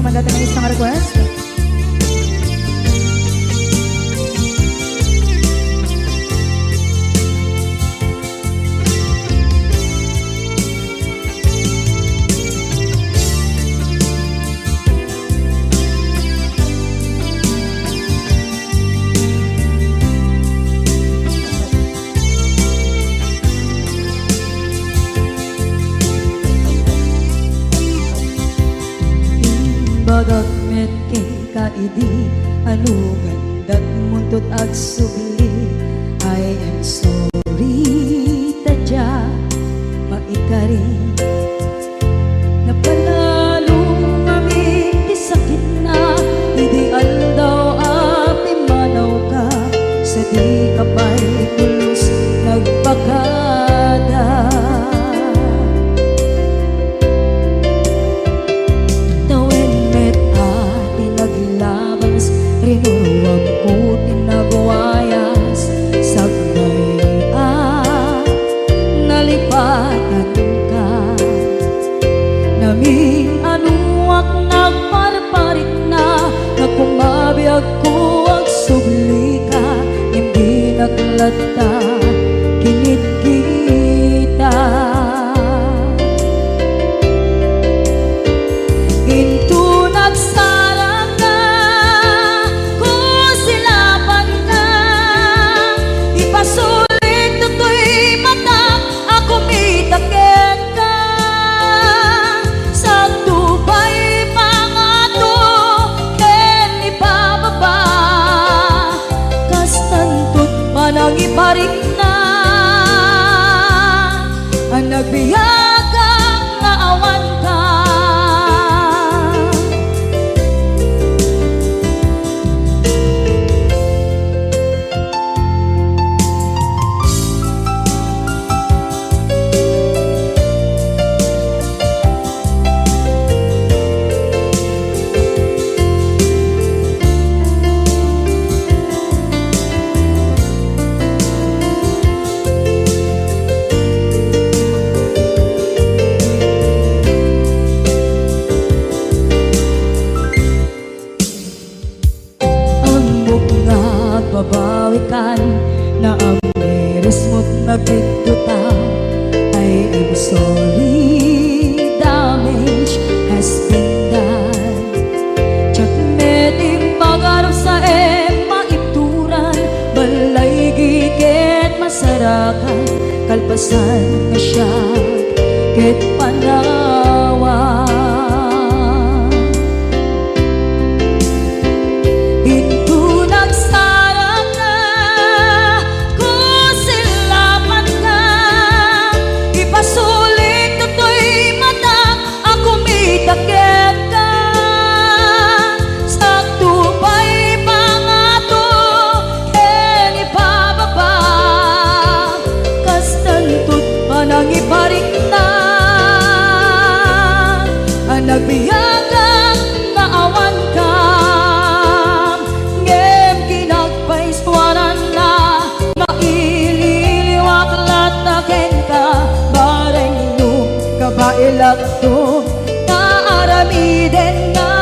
Kumagatan ng isang request. Bagat met kay kaidi anugan dat muntot ag subli. I am sorry tadya maikari napanalo kami di sakit na ideal daw api manaw ka sa di kapay pulos nagpakada. Rinuwag ko tinagwayas sagbay nalipatan ka naming anuak nagparparit na nagkumabiyag ko ang subli ka hindi naglata kinit kita into nagsarang ka sulit tutoy mata ako mitaken ka sa tubay pangato ken ibababa kastantut manang iparik na ang nagbiyagang nga awan ka. Babawikan na ang miris mo't nagpituta. I am sorry, damage has been done. Tsak meting magarap sa maituran balay gigit masarakan kalpasan na siya ket panawa. Iparik na ang nagbiyagang naawan ka ngem kinagpaiswanan na maililiwak lataken ka bareng no kabailak to naaramiden na.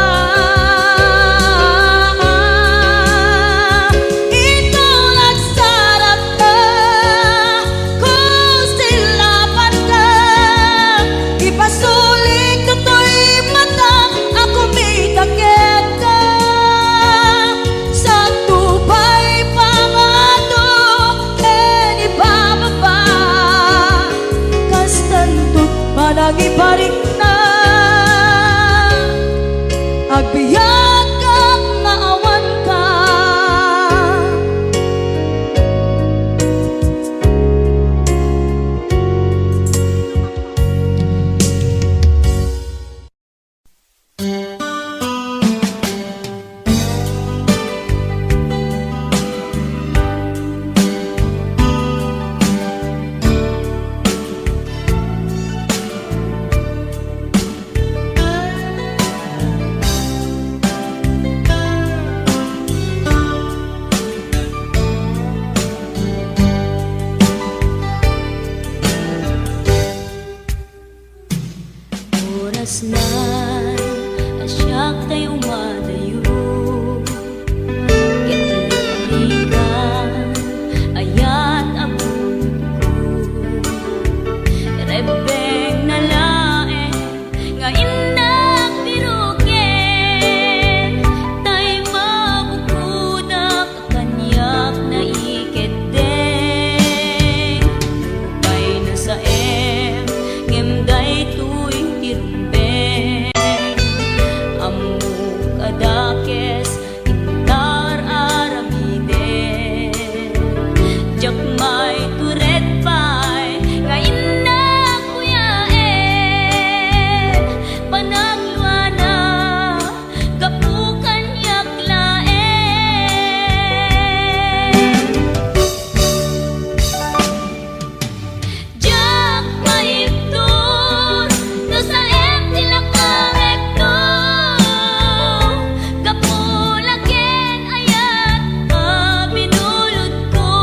Pasulit tutoy mata ako mitaken ka sa tubay pangato ken ibababa kastantut manang iparik na agbiyak kang naawan ka. last night, siya tayo madayo. Ketiligan, ayat abot ko. Rebeng na laeng, nga inang biruken. Tay mabukudak, kanyak na iketeng. Lupay na sa ngemday tuwing tirumbeng. Amuk adakes, intar aramiden. Jak may turet pay, nga ina kuyaen. Panagluana, kapukan yaklaen. Jak maiptur, no sa tila kamekto. Kapulaken ayat, binulod ko.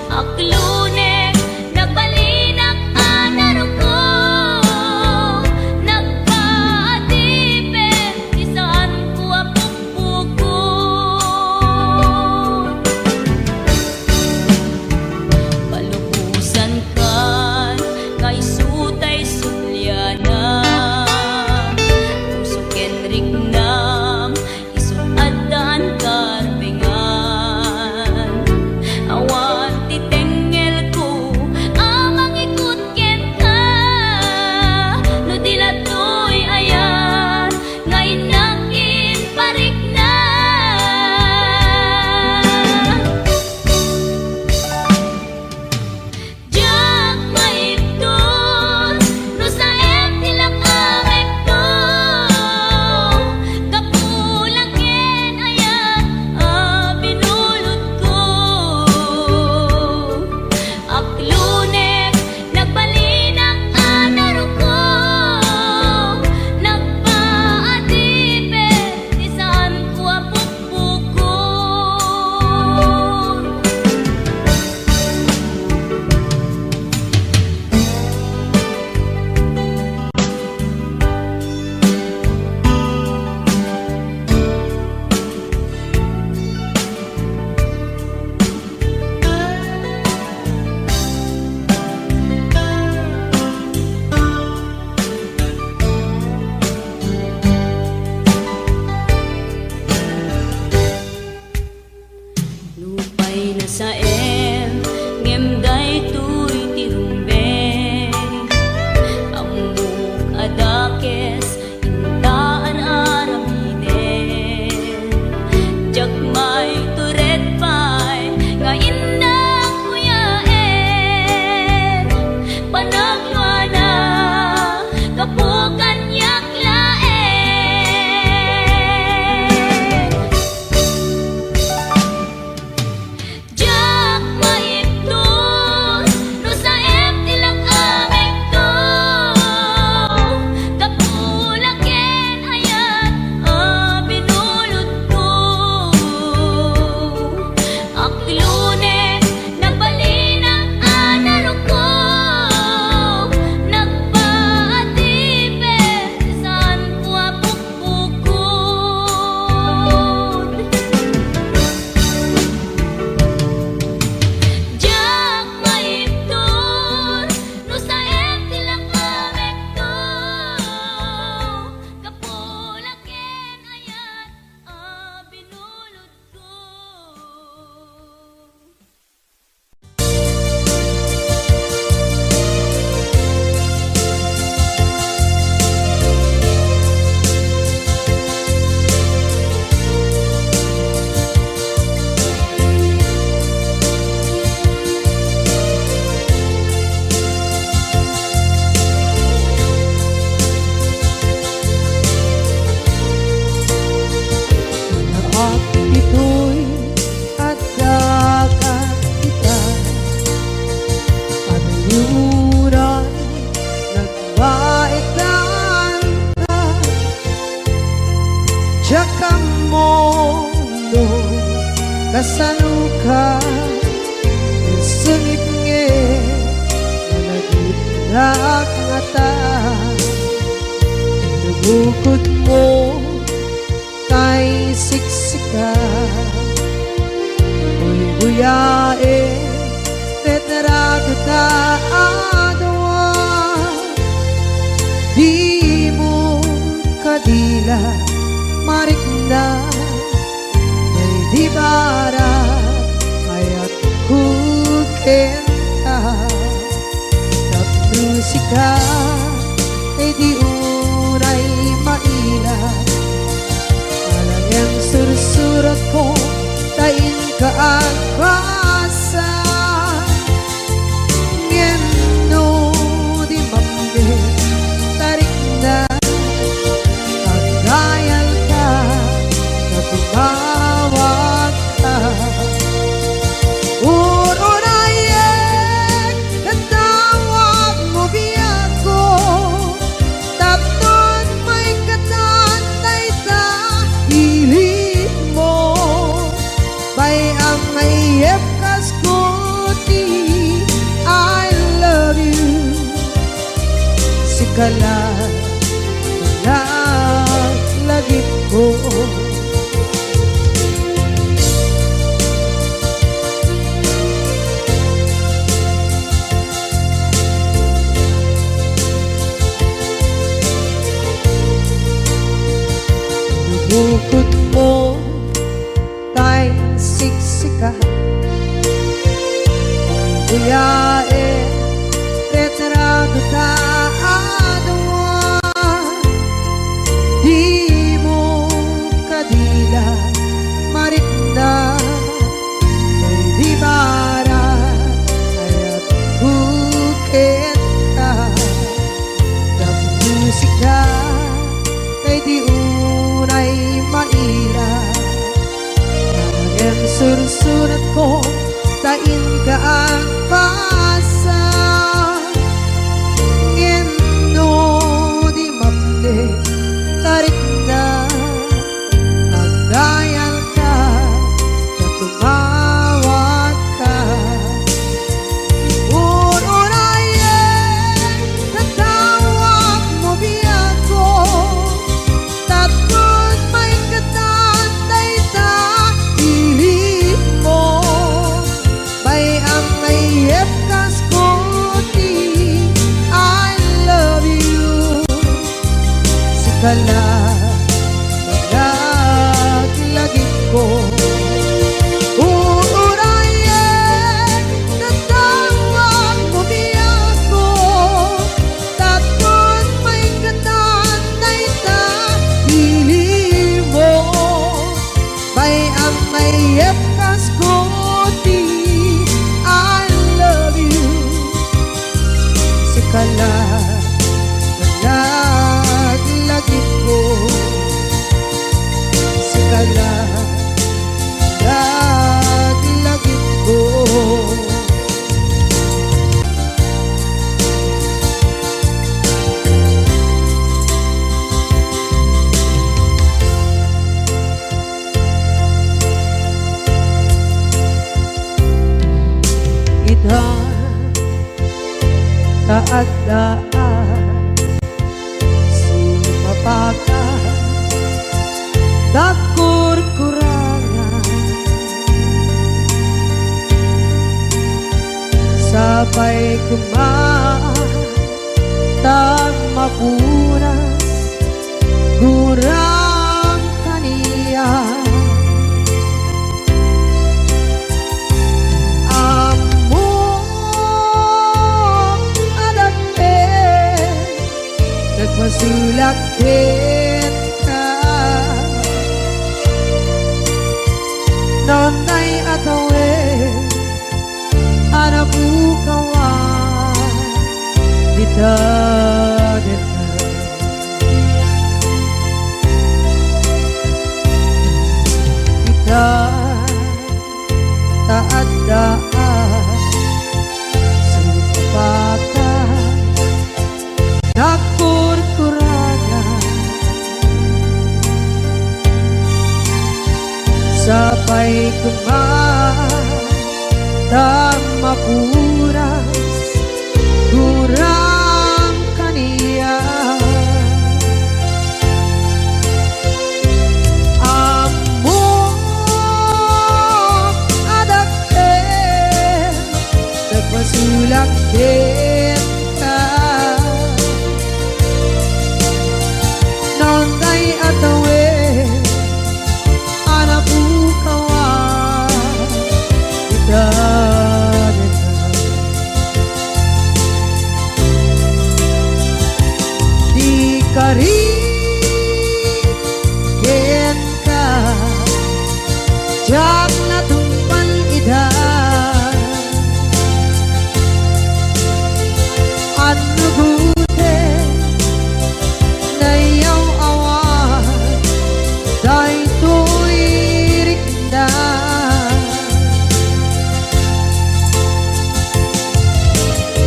Aklunek, nagbalinak anaro ko. Nagpaatipin, isaan ko apukpukon. Palubusan kan, nga isutay sulyana. Puso kenrik nam, isut adan karbengan. Awan titengel ko, amang ikut ken ka. No dila to'y ayan, nga inakin parik na. Jak maiptur, no sa tila kamekto. Kapulaken ayat, binulod ko. Aklunek, nagbalinak anaro ko. Nagpaatipin, isaan ko apukpukon. Lupay na sa ngemday tu'y tirumbeng. Amuk adakes, intaan aramiden. Jak may turet pay, nga inang kuyaen. Panagluana, kapukan yaklaen. Jak maiptur, no sa tila kamekto. Kapulaken ayat, binulod ko. Aklunek, nagbalinak anaro ko. Nagpaatipin, isaan ko apukpukon. Jak maiptur, no sa tila kamekto. Kapulaken ayat, binulod ko. At ito'y agkakakita. At yuran, nagbaitan ka. Tsaka mondo, kasaluka. Sungit nge, na nagitrak nga ta. Bukod mo kay siksika, Uy buyae tetrato ta adawa. Di mo kadila marikna may di bara ayat kukenta. Musika ay di uray maila, alam yang sursurat ko tain ka ang basa. Ngeno di mamde tarik na kagayal ka na tumawag ka. Kala lagi ko bukod mo kay siksika, buyae retrato ta. Di mo kadila marikna may di bara ayat bukit ka. Ang musika kay di unay maila, ang sursurat ko tain ka ang pasa. Ngeno di mamde tarik na kagayal ka na tumawag ka. Uurayan tatawag mo biyako, tapos may katantay sa pilit mo. Bay ang mayep kaskuti, I love you. Sikala lagi ko uurayan tatawag mo biyako, tapos may katantay sa hili mo. Bay ang mayep kaskuti, I love you. Sikala lagi ko, sikala lagi ko. Ita taadaan sumapaka dakur-kurangan, sabay kumaan tag mapunas gurang kaniya. Nagmasulakit ka nonay atawin anabukawan dita kita taadaan sumapaka dakur-kurangan, sabay kumaan tang mapuras gurang Nagpasulak kita Nonday atawe Anak bukawa Kita Di karigin ka Jak na tumpan idan Ano gute na iyong awan Dahil to'y rikdan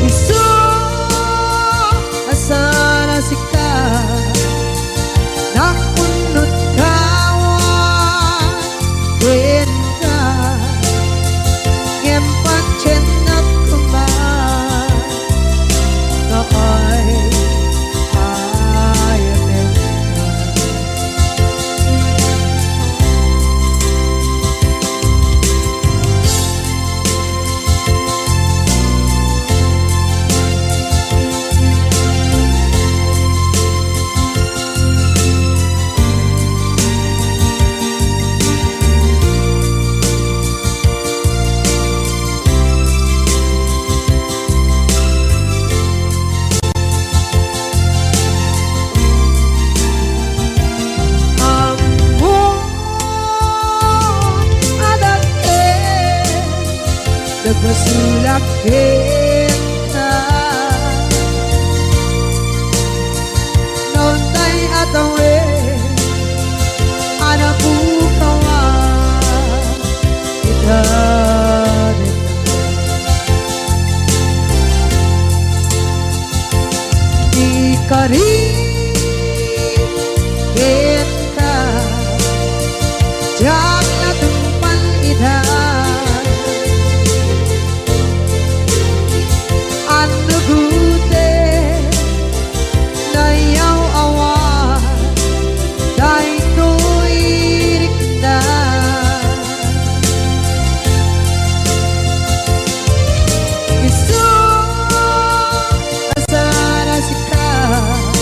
Isu asana sikat Nakunot kawan Din ka Ngempang chenap kuman Na ay ayanin ka Nagpasulak kita Nonday atawe Anak bukawa Kita Di karigin ka Jak na tumpan idan Ano gute na iyaw awan Dahil to'y rikdan Isu asana sikat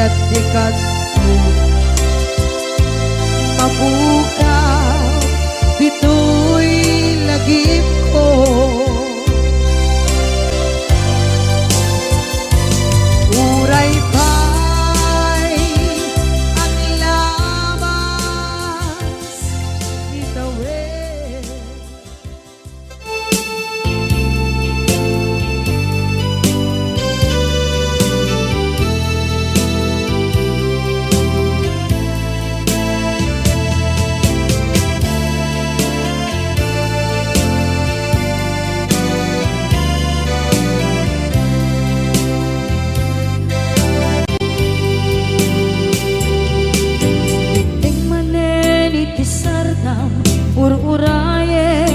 ket ikat mabukaw dito'y lagip ko. Uray pa'y ang lamas itawid. Sarnam ur-uraye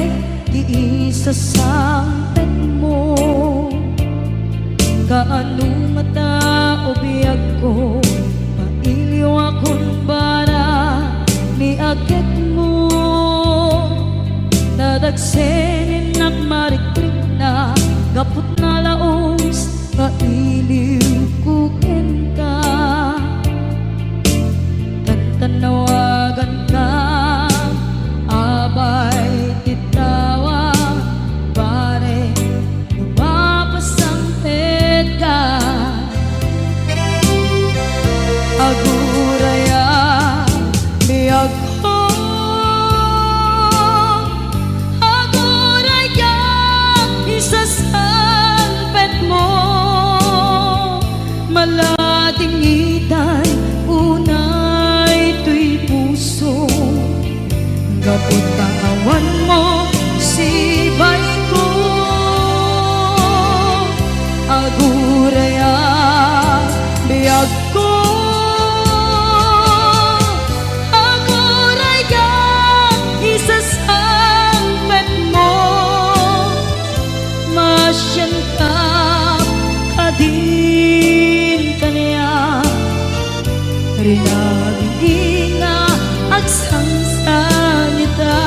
di isa sampet mo kaano mata ubiyag ko mailiw akong bara ni agit mo nadagsenin nakmarikrik na gapot na laos nga iliw kukin ka tanawagan ka abay titawa pare lumapasangpet ka aguraya biyag ko aguraya isasangpet mo malating itan kapot kawan mo sibay ko aguraya biyag ko aguraya isasangpet mo masyan ka kadin kaniya rinagin na agsangsan ita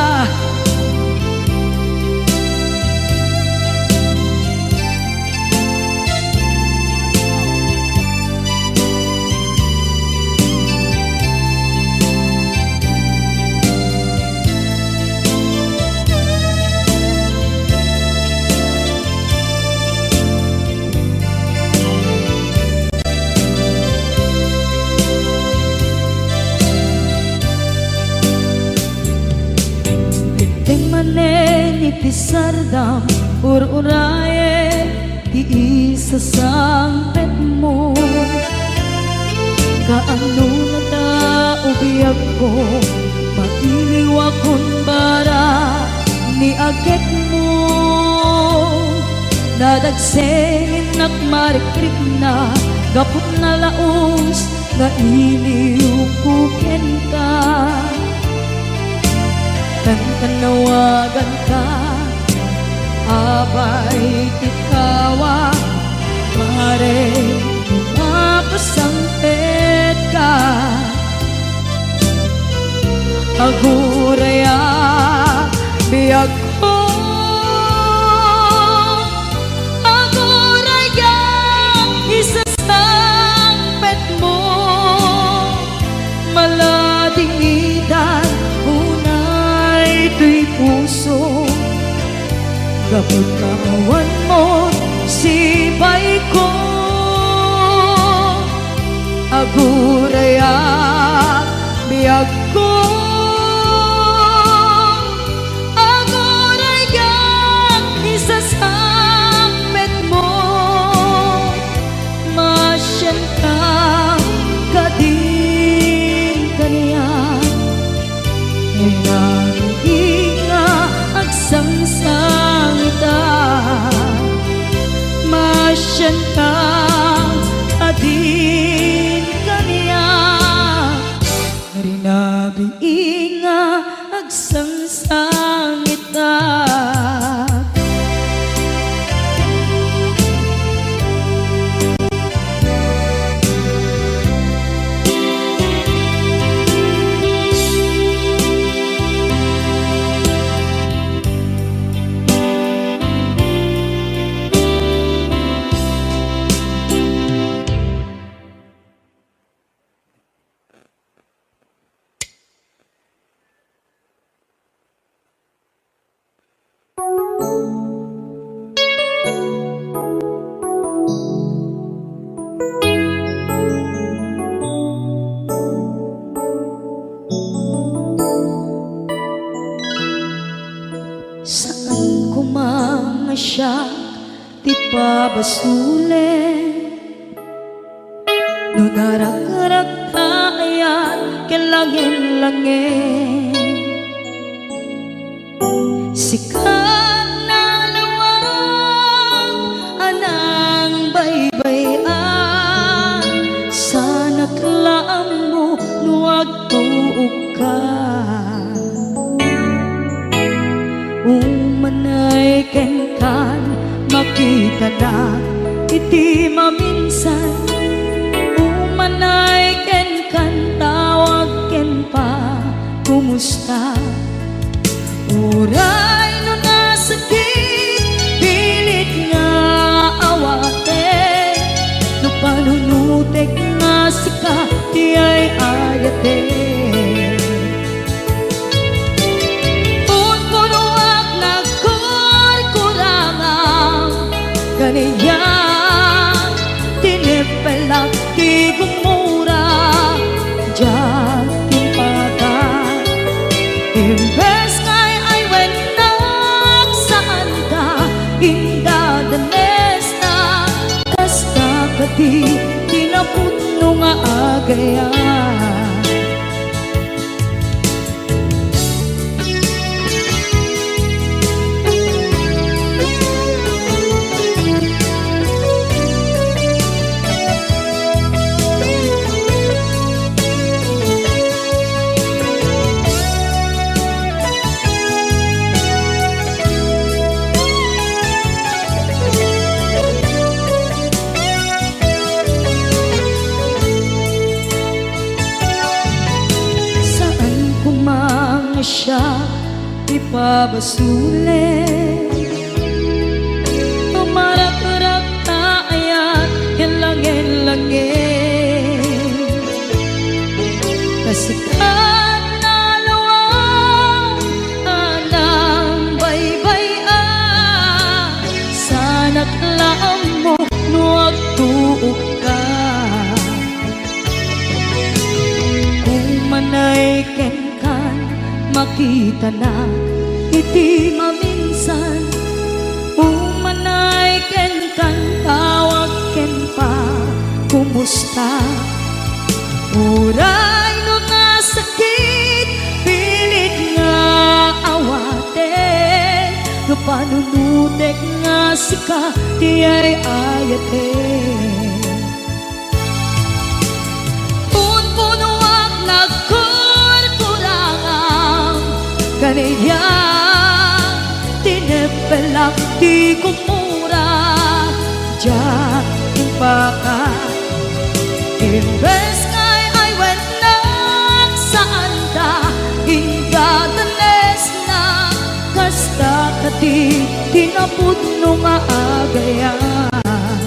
Sardam ur-uraye di isa sampet mo kaano na ta ubiyag ko mailiw akong bara ni agit mo nadagsenin nakmarikrik na gapot na laos nga iliw kuken ka tanawagan ka abay tikawa mare mapasangpet ka aguraya biyag ko aguraya isasangpet mo malading itan ito'y puso kapag kawan mo sibay ko aguraya biyag ko aguraya isasangpet mo masyan ka kadin kaniya inga agsangsang ita masyan ka adin kaniya rinabi inga agsangsang ita ipabasulit. No narak-arak tayan kilangin-langin, sikat na lawang anang baybayan. Sana't laam mo nuwag tuog ka, umanay ken kan makita na iti maminsan. Umanay ken kan tawag ken pa kumusta. Uray no nasakit pilit nga awate, no panunutek nga sika di ay ayate. Punpunuak nagkurkurangang kaniya, tinipelak ti gumura diyan timpagan. Imbes ngay ay wenak saan ka indadanes na, kasta ka di tinaputno nga agayan. Siya ipabasulit, tumarak-rak tayan kilangin-langin, kasikat na lawang anang baybayan. Sana't laam mo nuwag tuog ka, umanay ken makita na iti maminsan. Umanay ken kan tawag ken pa kumusta. Uray no nasakit pilit nga awate, no panunutek nga sika di ay ayate. Punpunuak kaniya, tinipelak ti kumura diyan timpakan. Imbes ngay ay wenak saan da indadanes na, kasta ka di tinaputno nga agayan.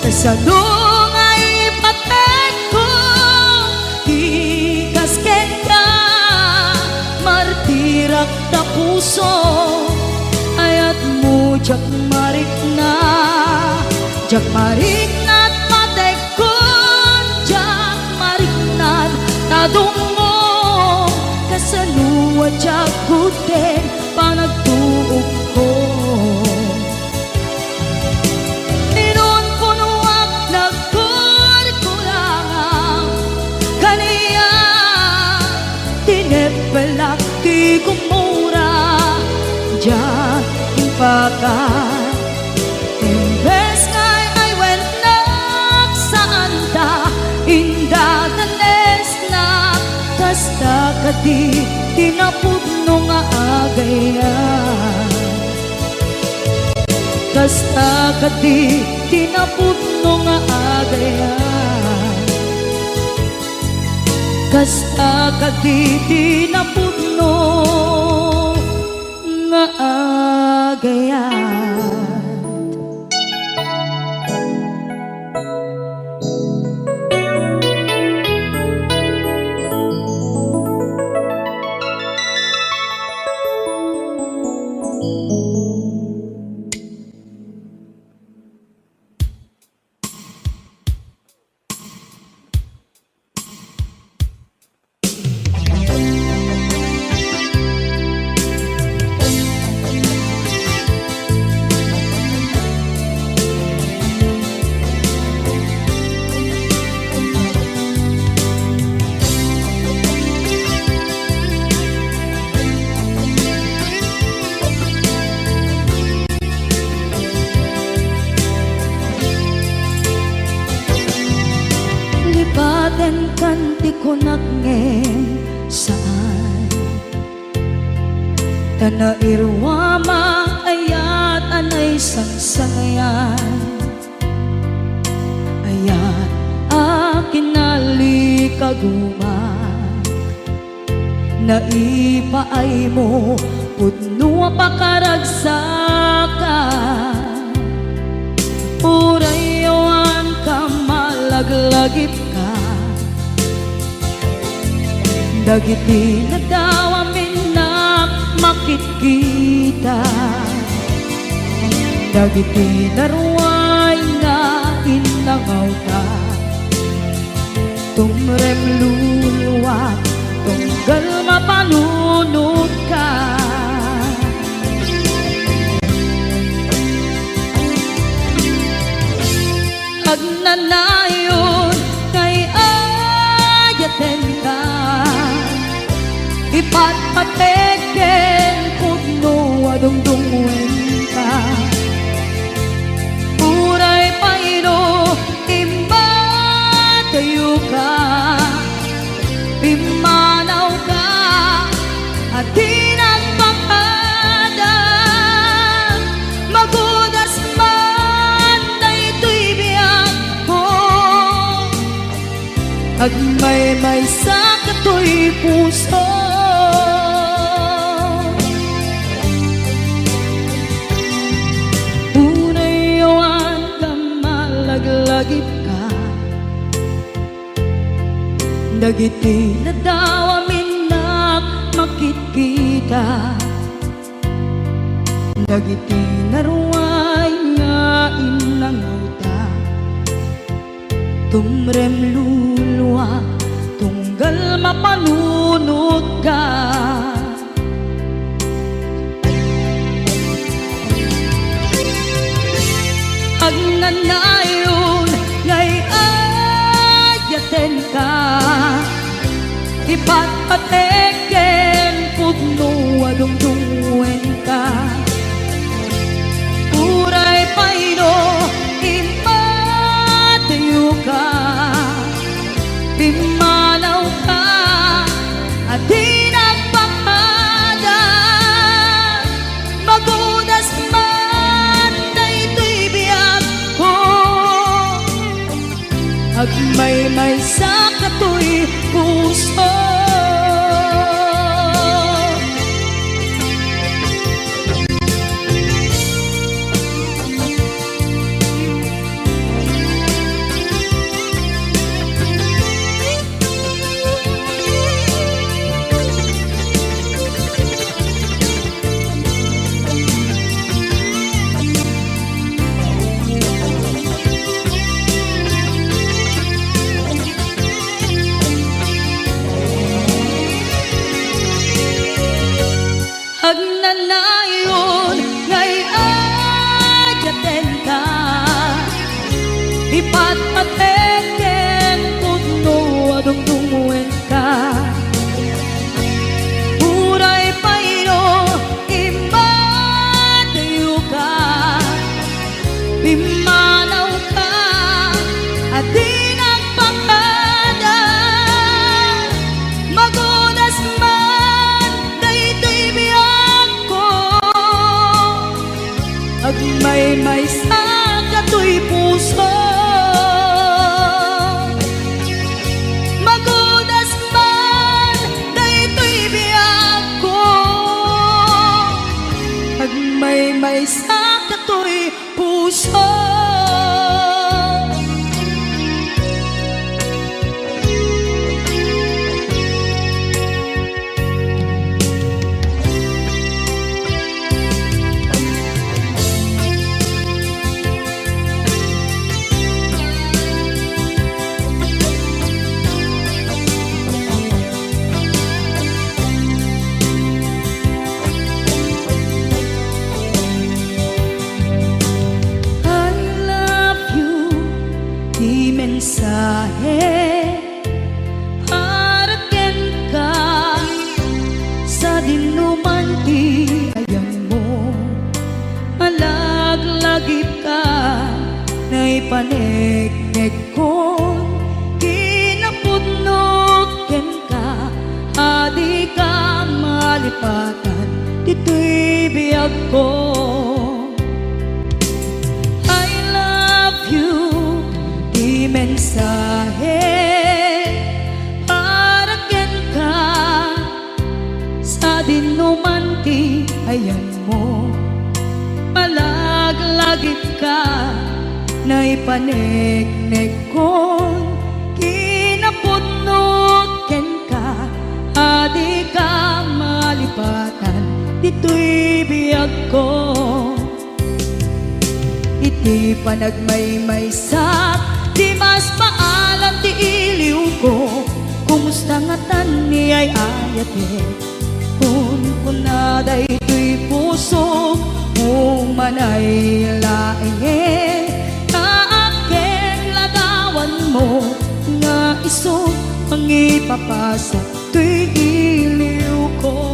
Kasano nga ipatek ko di kasken ka, martirak na puso ayat mo jak marik na. Jak marik na't patekon, jak marik na't tadungo, kasanuwa jak guten panagtuog ko. Inon punuak nagkurkurangang kaniya, tinipelak ti kumura diyan timpakan. Imbes ngay ay wenak saan da indadanes na, kasta ka di tinaputno nga agayan. Kasta ka di tinaputno nga agayan. Kasta ka di tinaputno nga agayan. baten kanti ko nagngem saan Tana irwama ayat anay sangsangayan Ayat akin nalikaguma Naipaay mo pudno pakaragsakan Urayawan ka malaglagip ka Dagiti na daw amin na makikita Dagiti naruay na inangaw ka Tumrem luluwa tunggal mapanunod ka Agnanayon kay ayaten ka Ipatpateken pudno adungdungwen ka Uray paino imatayo ka Pimanaw ka at tinagpakada Magudas man na ito'y biyak ko Agmay-may sa kato'y puso Unayawan ka malaglagip ka Dagiti na daw amin na makikita Dagiti naruay nga inangaw ta Tumrem luluwa tunggal mapanunod ka Agnanayon ngay ayaten ka Ipatpateken pudno adungdungwen ka Uray paino imatayo ka Pimanaw ka at tinagpakada Magudas man na ito'y biyak ko Agmay-may sa kato'y puso Agnanayon ngay ayaten ka Ipatpateken pudno adungdungwen ka Uray paino imatayo ka Pimanaw ka at tinagpakada Magudas man na ito'y biyak ko Agmay-may sa kato'y puso Magudas man na ito'y biyak ko Agmay-may sa kato'y puso mensahe para ken ka sa dinuman ti ayang mo malaglagip ka na ipanegnek ko biyag ko. I love you, di mensahe para ken ka sa dinuman ti ayan mo. Malaglagip ka na ipanegnek kon kinapudnot ken ka, adi ka malipatan dito'y biyag ko. Iti panagmaymaysak di mas paalam ti iliw ko, kumusta nga tan ni ay ayate kun kunaday to'y puso umanay laeng kaaken ladawan mo nga iso ang ipapasa to'y iliw ko.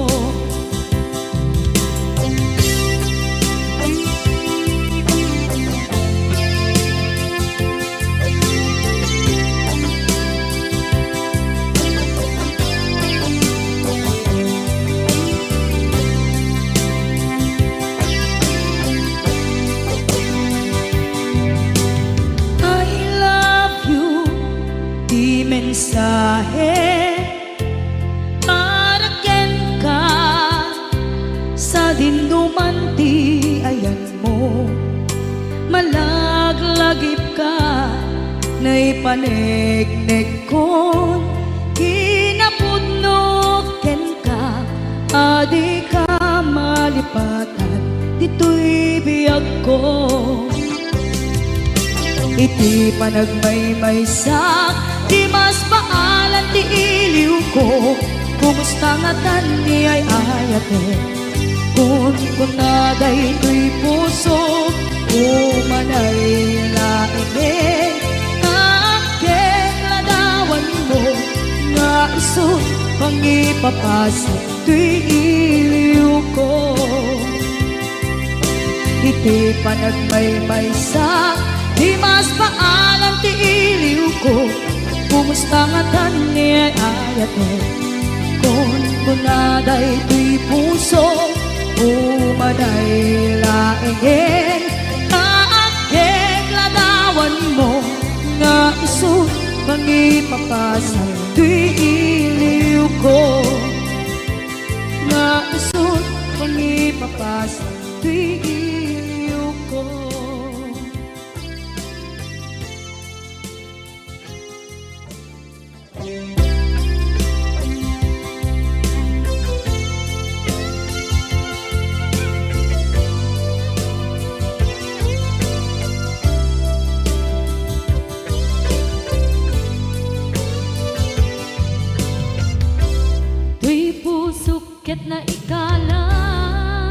Mensahe para ken ka sa dinduman ti ayan mo. Malaglagip ka na ipanegnek kon kinapudnot ken ka, adi ka malipatan dito'y biyag ko. Iti panagmaymaysak di mas paalan ti iliw ko, kumusta nga tan ni ay ayate kun kunaday to'y puso umanay laeng kaaken ladawan mo nga iso pangipapasa to'y iliw ko. Iti panagmaymaysak di mas paalam ti iliw ko, kumusta nga tan ni ay ayate kun kunaday to'y puso umanay laeng kaaken ladawan mo nga iso pangipapasa to'y iliw ko, nga iso pangipapasa to'y iliw ko. Tuy pusok ket na ikalang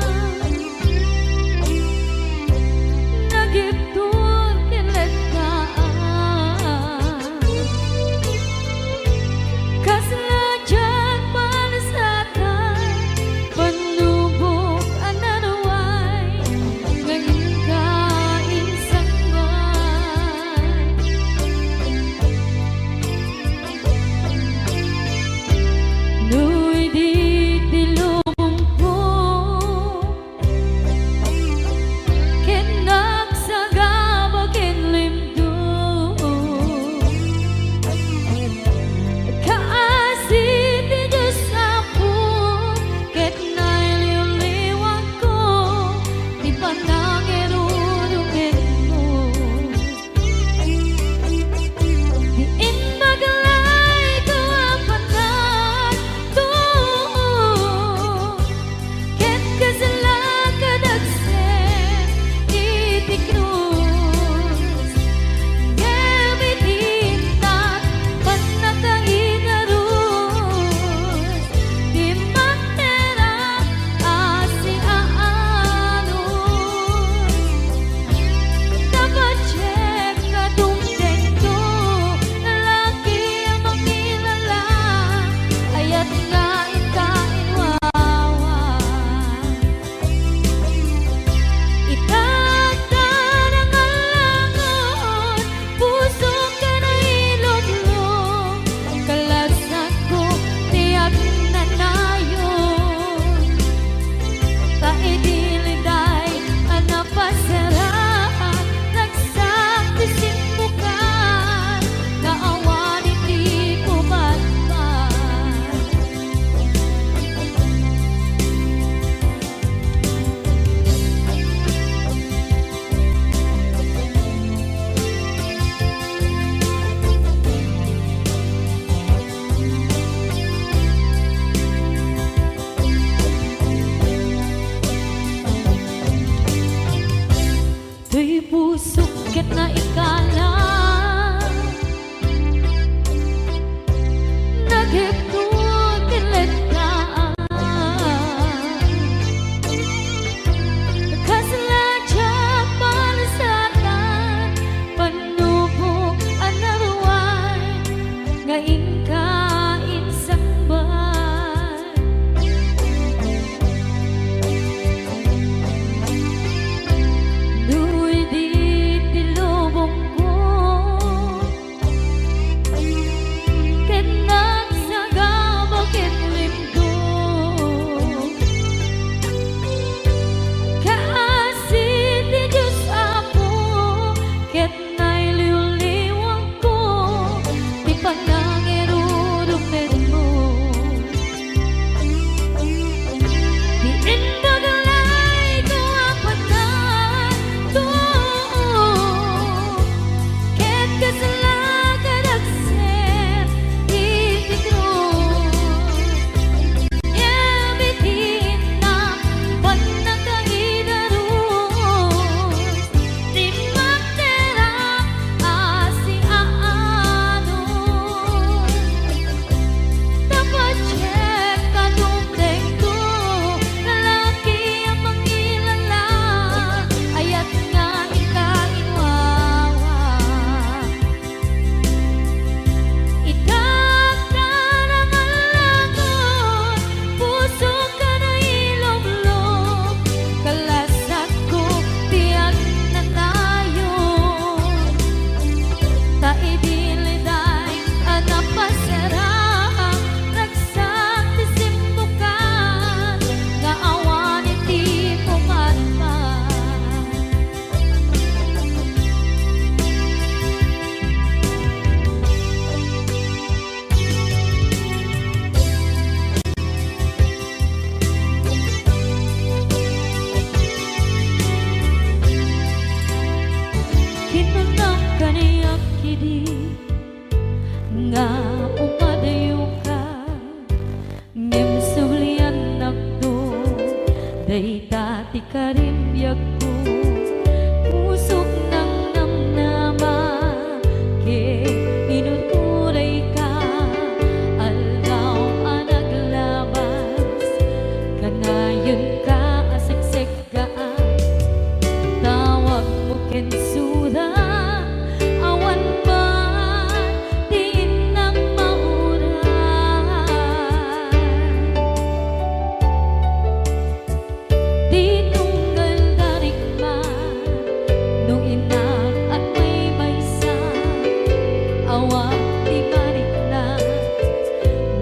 awa di marik na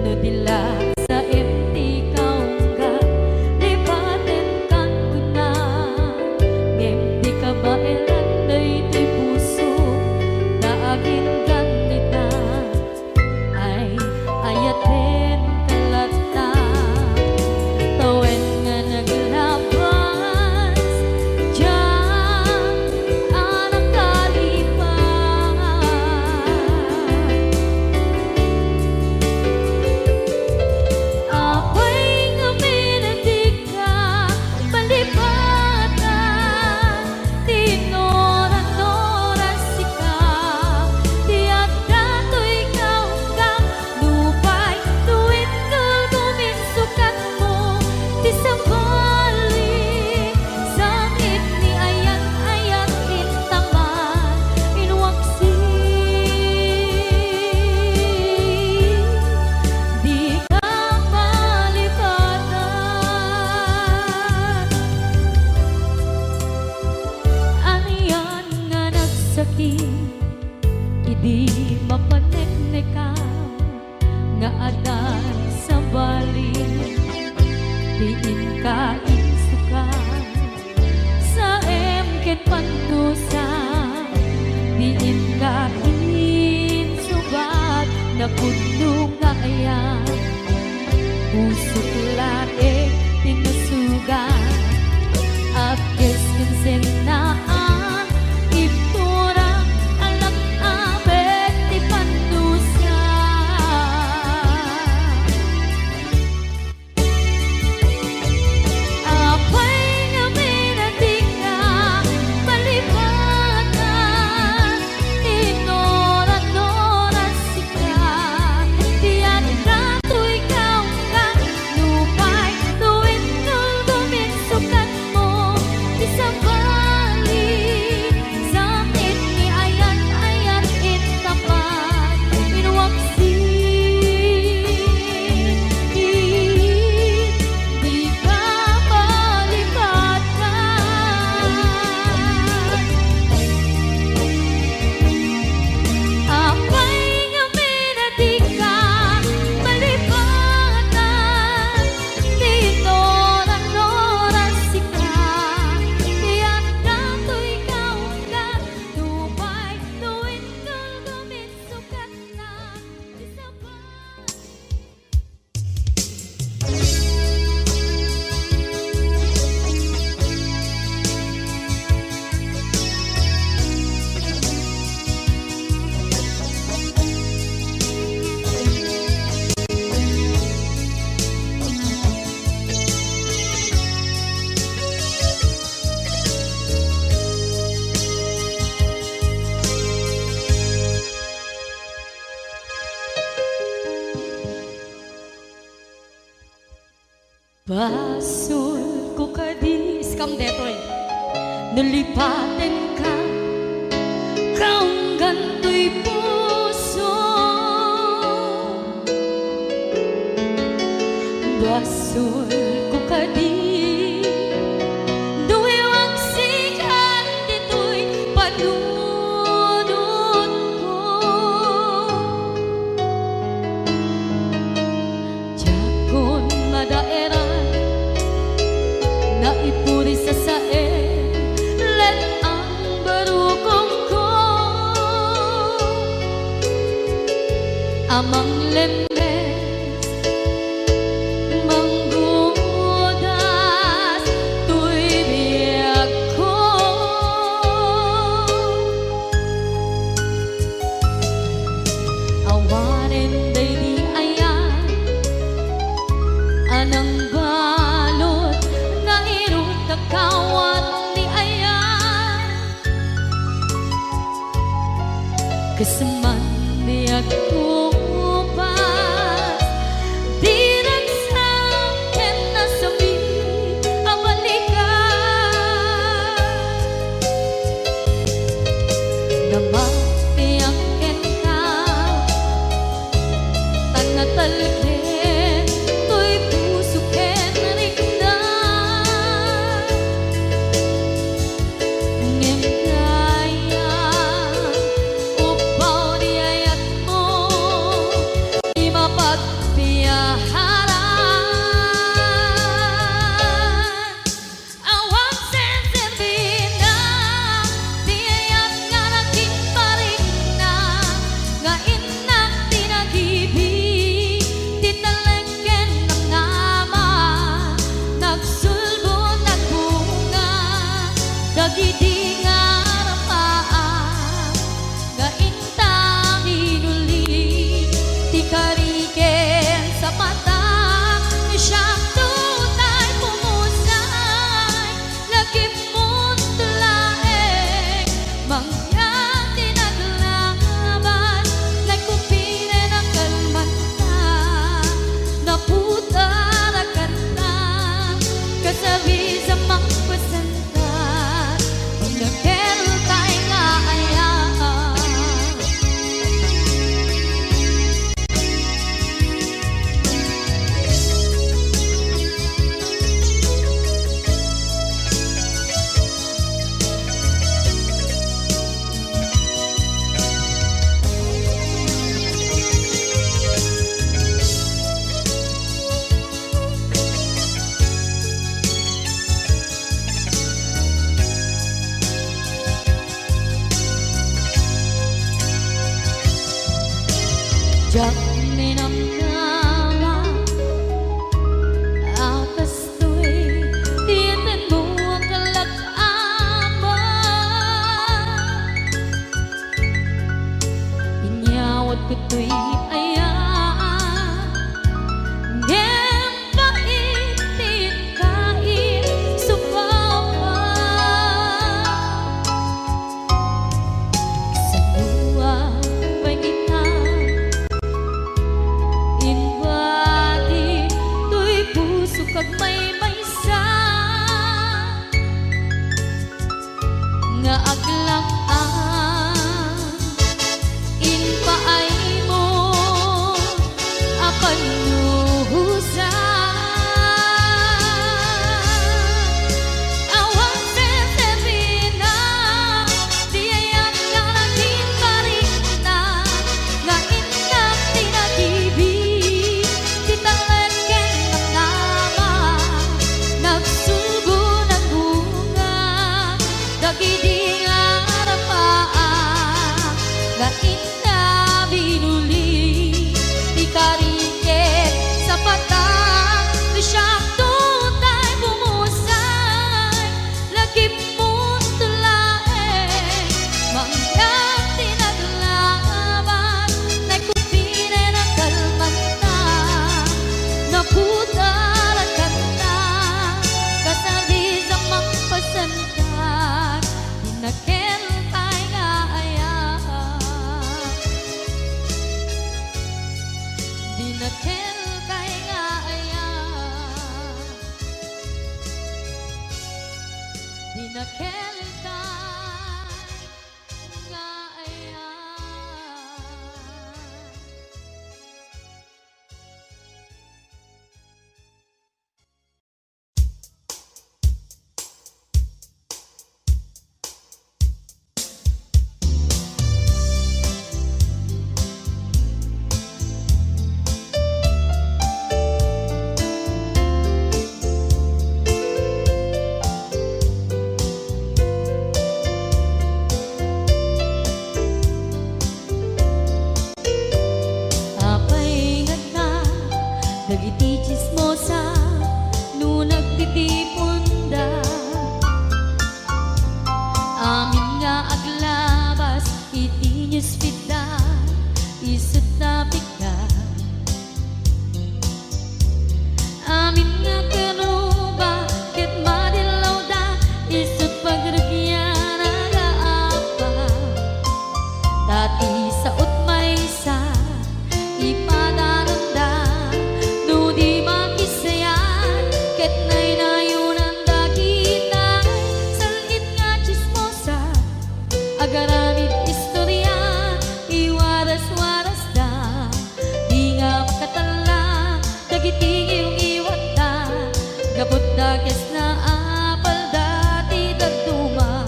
no dila sa empty kaungga lipaten kan kuna ngem di ka ba elan di puso daagin ganita ay ayaten kalata tawen nga naglabas diyan anak kalipan apay nga minatika palipatan tinoran-noran sika tiyak dato'y ikaw ka lupay tuwid ka guminsukat mo di sa balik sakit ni ayat-ayat intaman inwaksi di ka malipatan aniyan nga nagsakit idi mapaneknekan nga adan sa balik diin ka insukan sa emket pandusa diin ka insubat na puno nga ayan pusok laik tinusugan at kiskinsin naan ipturang alak abet ti pandusa apay nga minatika palipatan tinoran-noran sika tiyan dato'y ikaw ka lupay tuwid ka guminsukat mo di sa balik sakit ni ayat-ayat intapan inwaksi di ka malipatan apay nga minatika malipatan tinoran-noran sika tiyak dato'y ikaw ka lupay tuwid ka guminsukat na di sa balik Basul ko kadi iskam detoy nalipaten ka kaung ganto'y puso basul ko kadi duwewang sikan dito'y panunod ko jakon madaeran na ipuri sa sae let ang barukong ko amang lemes manggudas tuy biyak ko awanen day di ayan anang balot na irong kakawat ni ayan kasaman niya ko pa kariken sa patak ni siyang tutay pumusay lagim mo't tulaeng mangyang tinaglaban nagkupine ng kalmanta naputa na kanta kasabi sa magpasantat paglakel tayo nga ayaan. Diyak ninamnama ang kastoy tiyan mo ang kalak-ama inyawat ko'y ayaan ngem paitin kain supawa sa luwa pangitan inwadi to'y puso kag may maysa nga aglang-an inpaay mo apan luhusa awan sentebina diayang nga naging karikna nga inang tinatibig titanglaken ng nama nagsugo ng bunga dagidi nga rapaan nga ina binuli di kariket sa patang di siyang tutay bumusay lagip mo't tulaeng mangyang tinaglaban nagkupine ng kalmanta naputa ang kanta kasabi sa magpasantat dinakel tayo nga ayaan dinakel tayo nga ayaan dinakel tayo nga ayaan. Apay ngata dagiti chismosa no nagtitipunda amin nga aglabas iti nyuspita isut na pigda amin nga karuba ket madilaw da isut pagragyan nagaapa dati sa utmaysa ipadananda no di makisayan ket nay nayunan dagitay salit nga chismosa agaramid istorya iwaras-waras da di nga makatala dagiti iyong iwat da gabot da kes na apal dati dagduma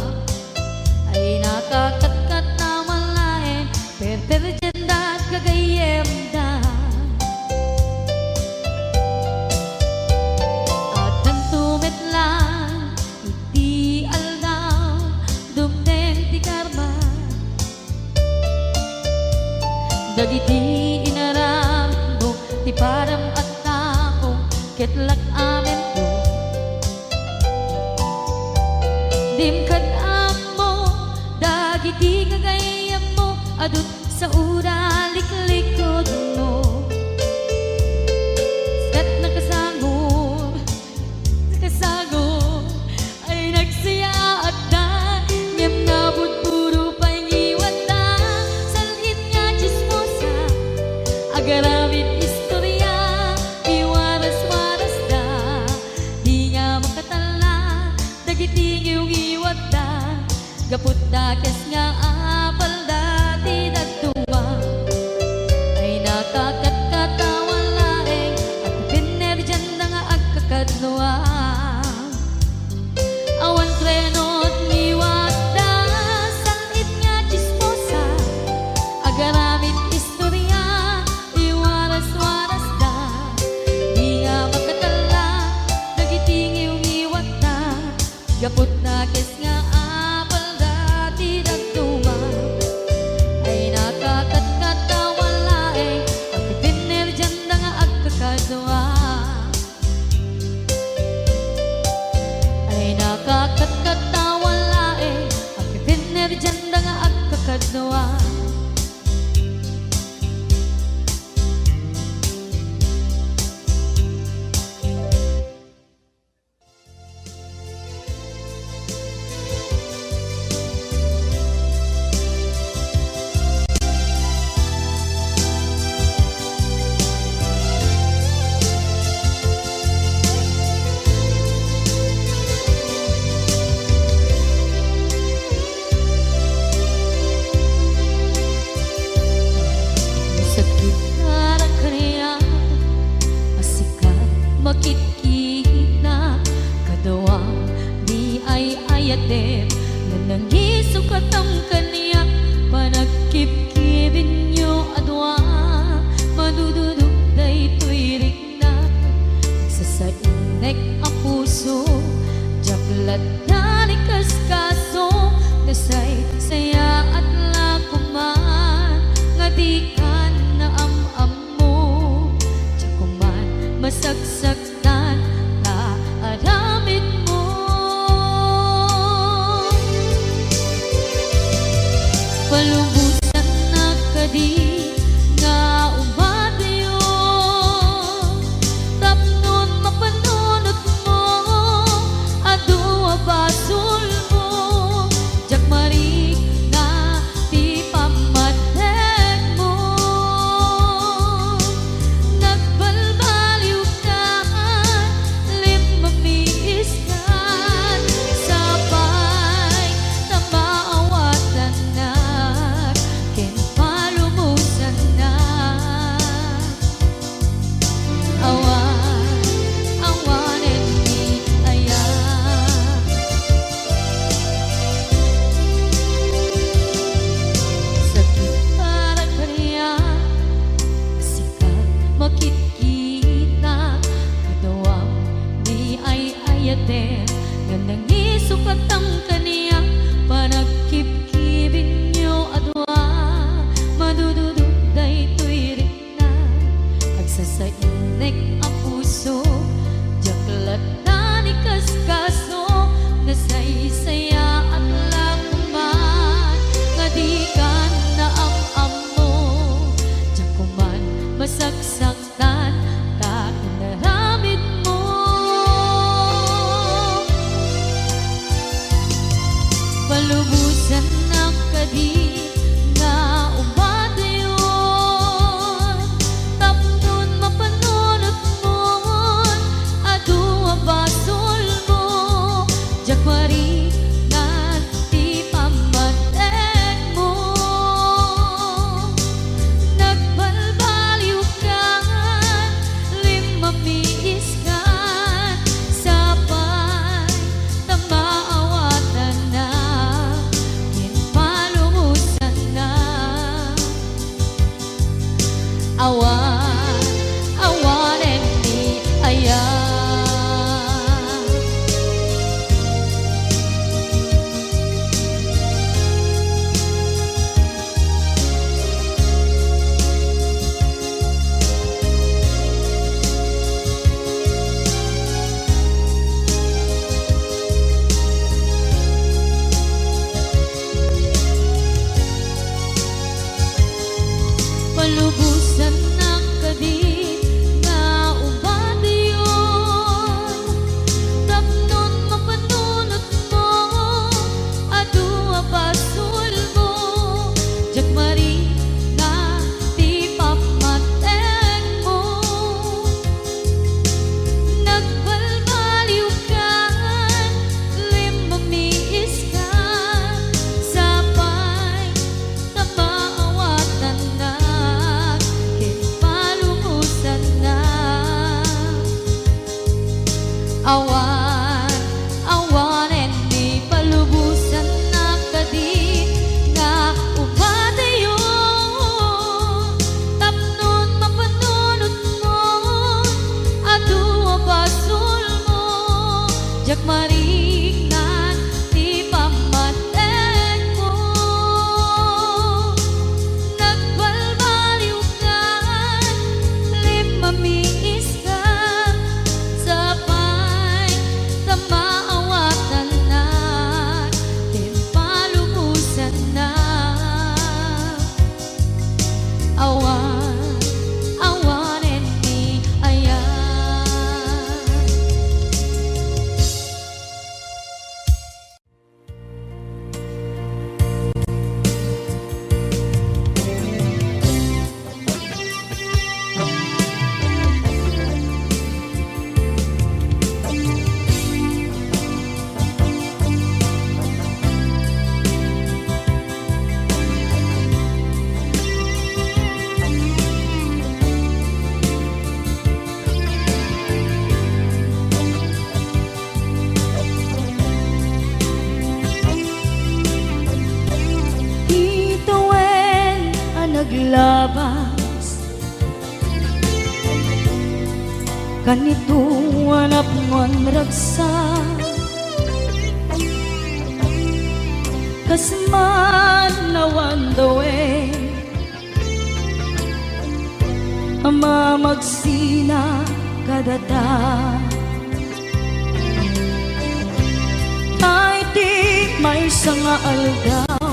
ay nakakatkat na malain perperjenda at kagayem da at nagtumit lang iti aldaw dumten ti karma dagiti inaram mo ti param at tao ketlak amen ko dimkad amo dagiti kagayem mo adut sa ura liklikod mo agaramid istorya, iwaras-waras da, di nga makatala, dagiti yung iwat da, gapot da kes nga apal da, di datuwa, ay nakakatkatawa laeng, at piner dyan na nga agkakadluwa. Awan trenot ngiwat da, sanit nga chismosa, agaramid istorya, iwaras-waras da, di nga makatala, dagiti yung iwat da, gapot na kes nga apal da, di dagtuma, ay nakakatkatawa laeng, ang pipiner dyan na nga agkakadwa. Ay nakakatkatawa laeng, ang pipiner dyan na nga agkakadwa. Sakit karang kaniya, asikat makikita, kadawang di ay ayatem, na nangisukat ang kaniya, panagkip-kibin nyo adwa, madududog na ito'y rikna, nagsasainek ang puso, jaklat na ni kaskaso, nasay saya at lakuman, nga di ka na am-am mo, jakuman masagsaktan na aramid mo. Palubusan na kadi nga umadayo, tapnon mapanunot mo, adu abasul mo, jakmarik na di pamadeg mo. Nagbalbaliw ka, limamiis ka, sabay na maawatan na, kinpalumusan na. Awan, awanen ni ayan, sakit parang kaniya, sikat makikita, kadawang di ay ayaten, nga nangisukat ang kaniya, panagkip-kibin nyo adwa, madududog na ito'y rikna, agsasainek ang puso, jaklat na ni kaskaso, nasaysaya at lakuman, nga di ka na am-am mo, jakuman masagsaktan, ta inaramid mo. Palubusan na kadi nga umadayon, tapnon mapanunot mo, adu abasol mo, jakmari na di pamadeg mo. Nagbalbaliw ka, limamiis ka, sabay na maawatan na, kinpalumusan na. Awan, awanen ni ayan, palubusan na kanito anak ngon ragsa kasman nawan dawe ama magsina kadata ay di may sanga aldaw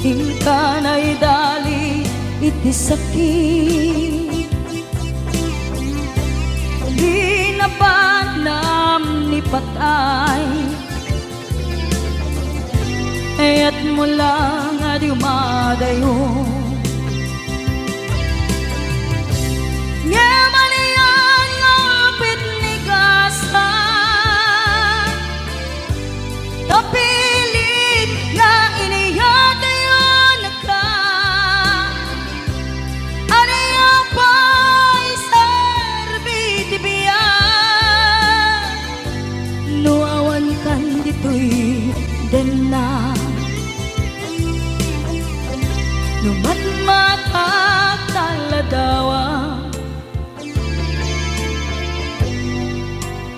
hingkanay dali iti sakit di napanam ni patay ayat mo lang adi umadayo Ngemanian ngapit ni gasa tapilit nga iniyatayon ka aniya pa'y serbiti biya nuawan kan dito'y dena numatmatak taladawa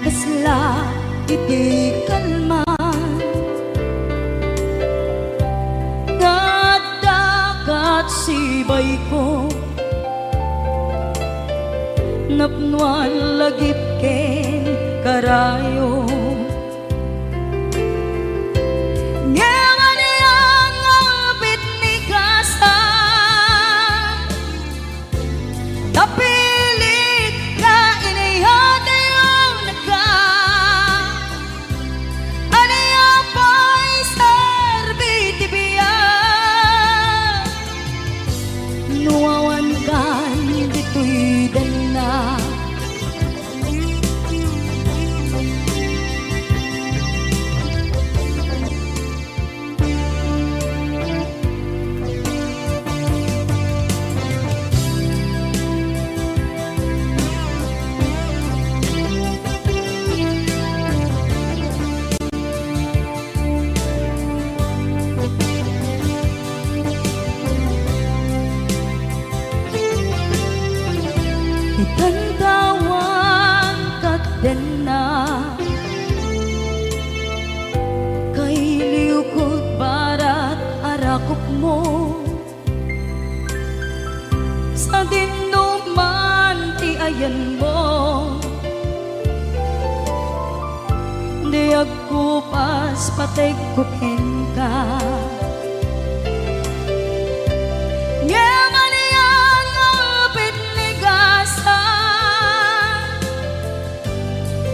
kasla iti kalman ngadagat sibay ko napnuan lagip ken karayo ngemanian ngapit ni kasa tapilit nga inihatayon ka aniya pa'y serbiti biya nuawan kan dito'y dana itantawan kadena kay liukod barat arakop mo sa dinuman ti ayan mo di agkupas pateg kuken ka Ngemanian ngapit ni gasa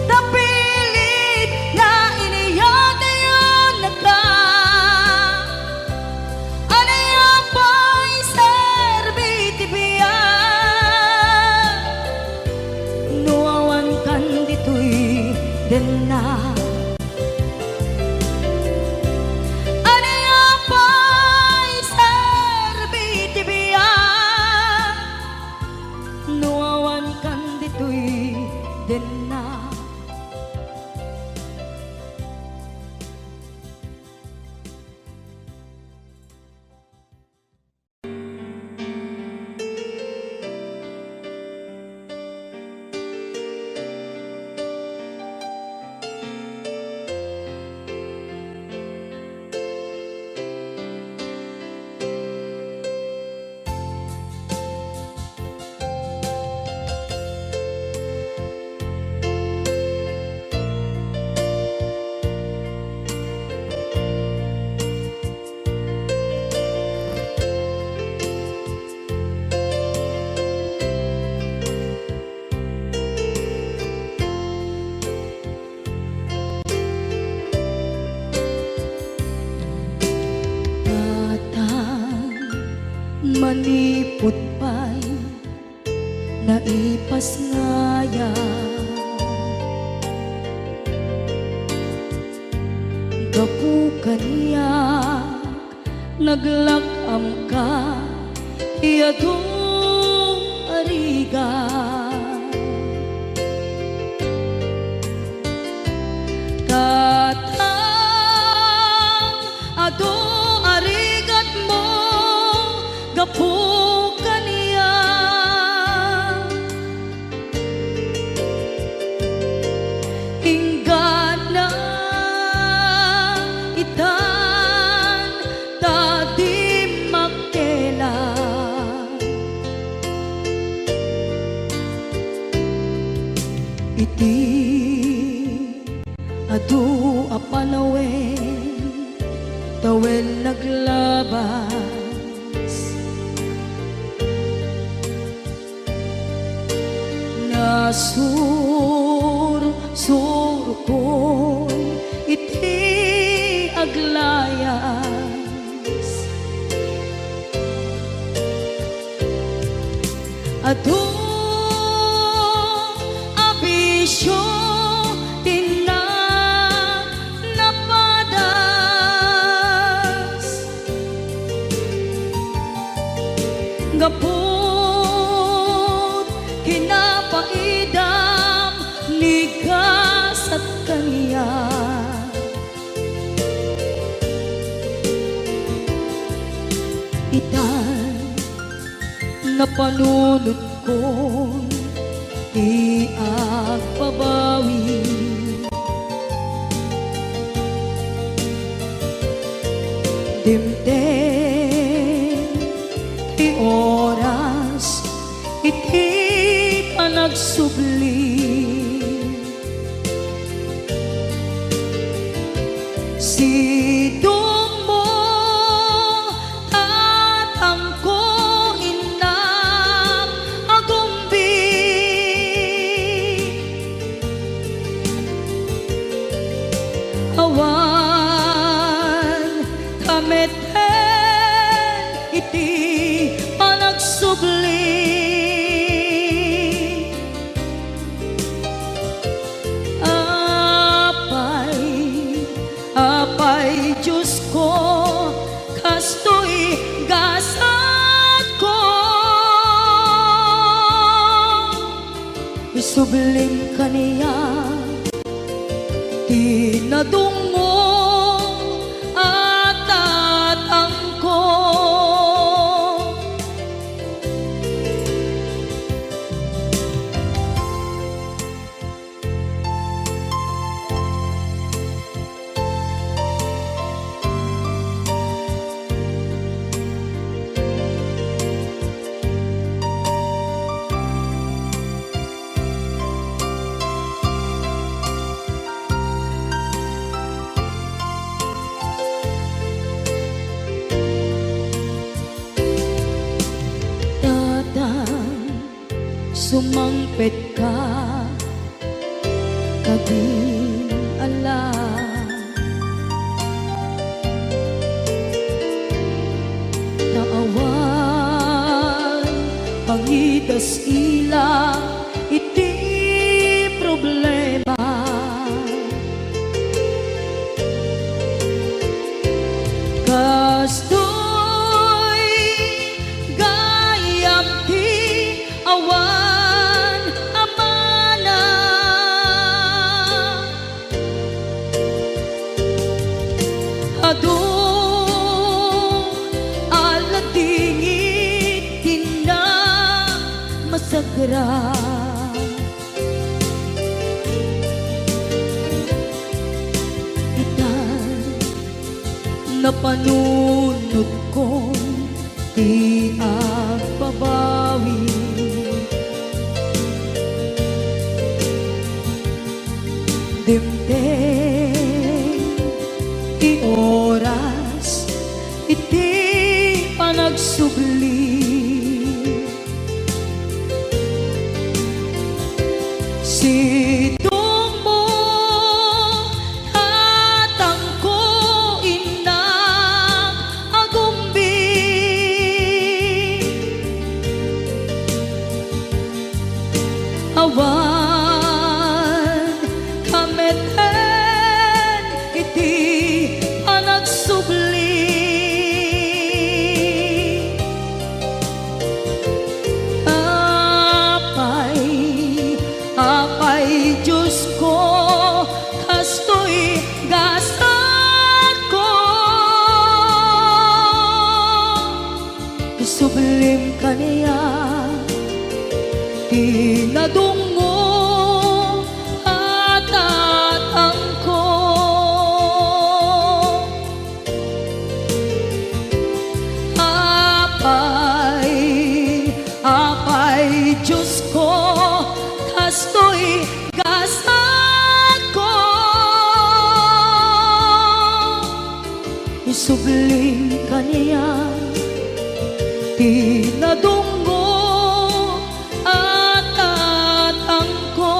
tapilit nga iniyatayon ka aniya pa'y serbiti biya nuawan kan dito'y dena aniya pa'y serbiti biya nuawan kan dito'y dena manipot pa'y naipas ngaya gapu kaniyak naglakam ka iyadong ariga katang ado arigat mo gapu kaniyak tu apanawen tawen naglabas nasur ko'y iti aglayas ato abisyo napadas gapot kinapaidam ligas at kaniya itan na panunod ko di agpabawi dimten ti oras iti panagsubli sidong mo tatangko inang agumbi awan kameten iti panagsubli apay Diyos ko kastoy gasat ko isubling kaniya tinadong mo at tatang ko sumangpet ka kading alam naawan pangitas ila iti problema kastoy gayam ti awan ado aladingit tina masagra itan napanunod ko di agbabawi dimten ti oras iti panagsubli sidong mo tatangko inang agumbi awan kameten iti panagsubli apay Diyos ko kastoy gasat ko sublim kaniya tinadungo at tatang ko apay Diyos ko kastoy gasat ko tinadungo at tatangko.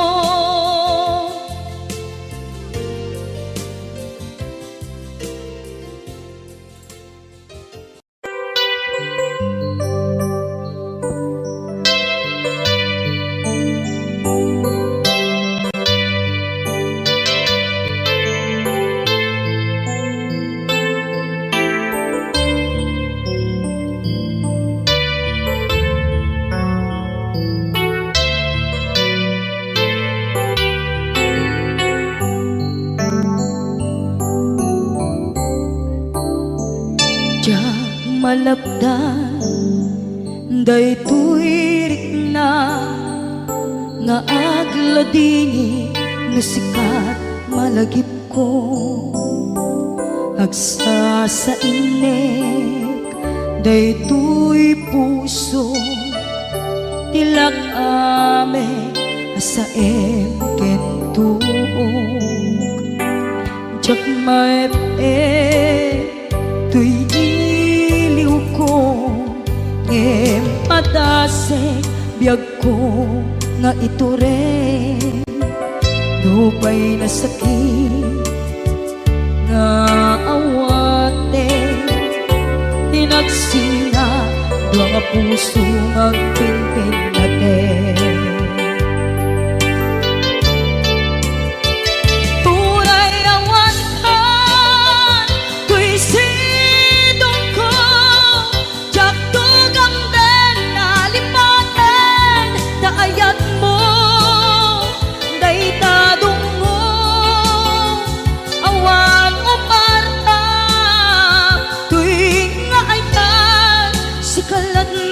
Diyak malapdan, daytoy rikna nga agladini no sikat malagip ko. Agsa sa inek, daytoy puso, tilak ame asaem kentuog. Diyak tuy iliw ko ngem padasek biyag ko nga ito rin dupay na sakit nga awate tinagsinga dua nga puso magpinpin natin.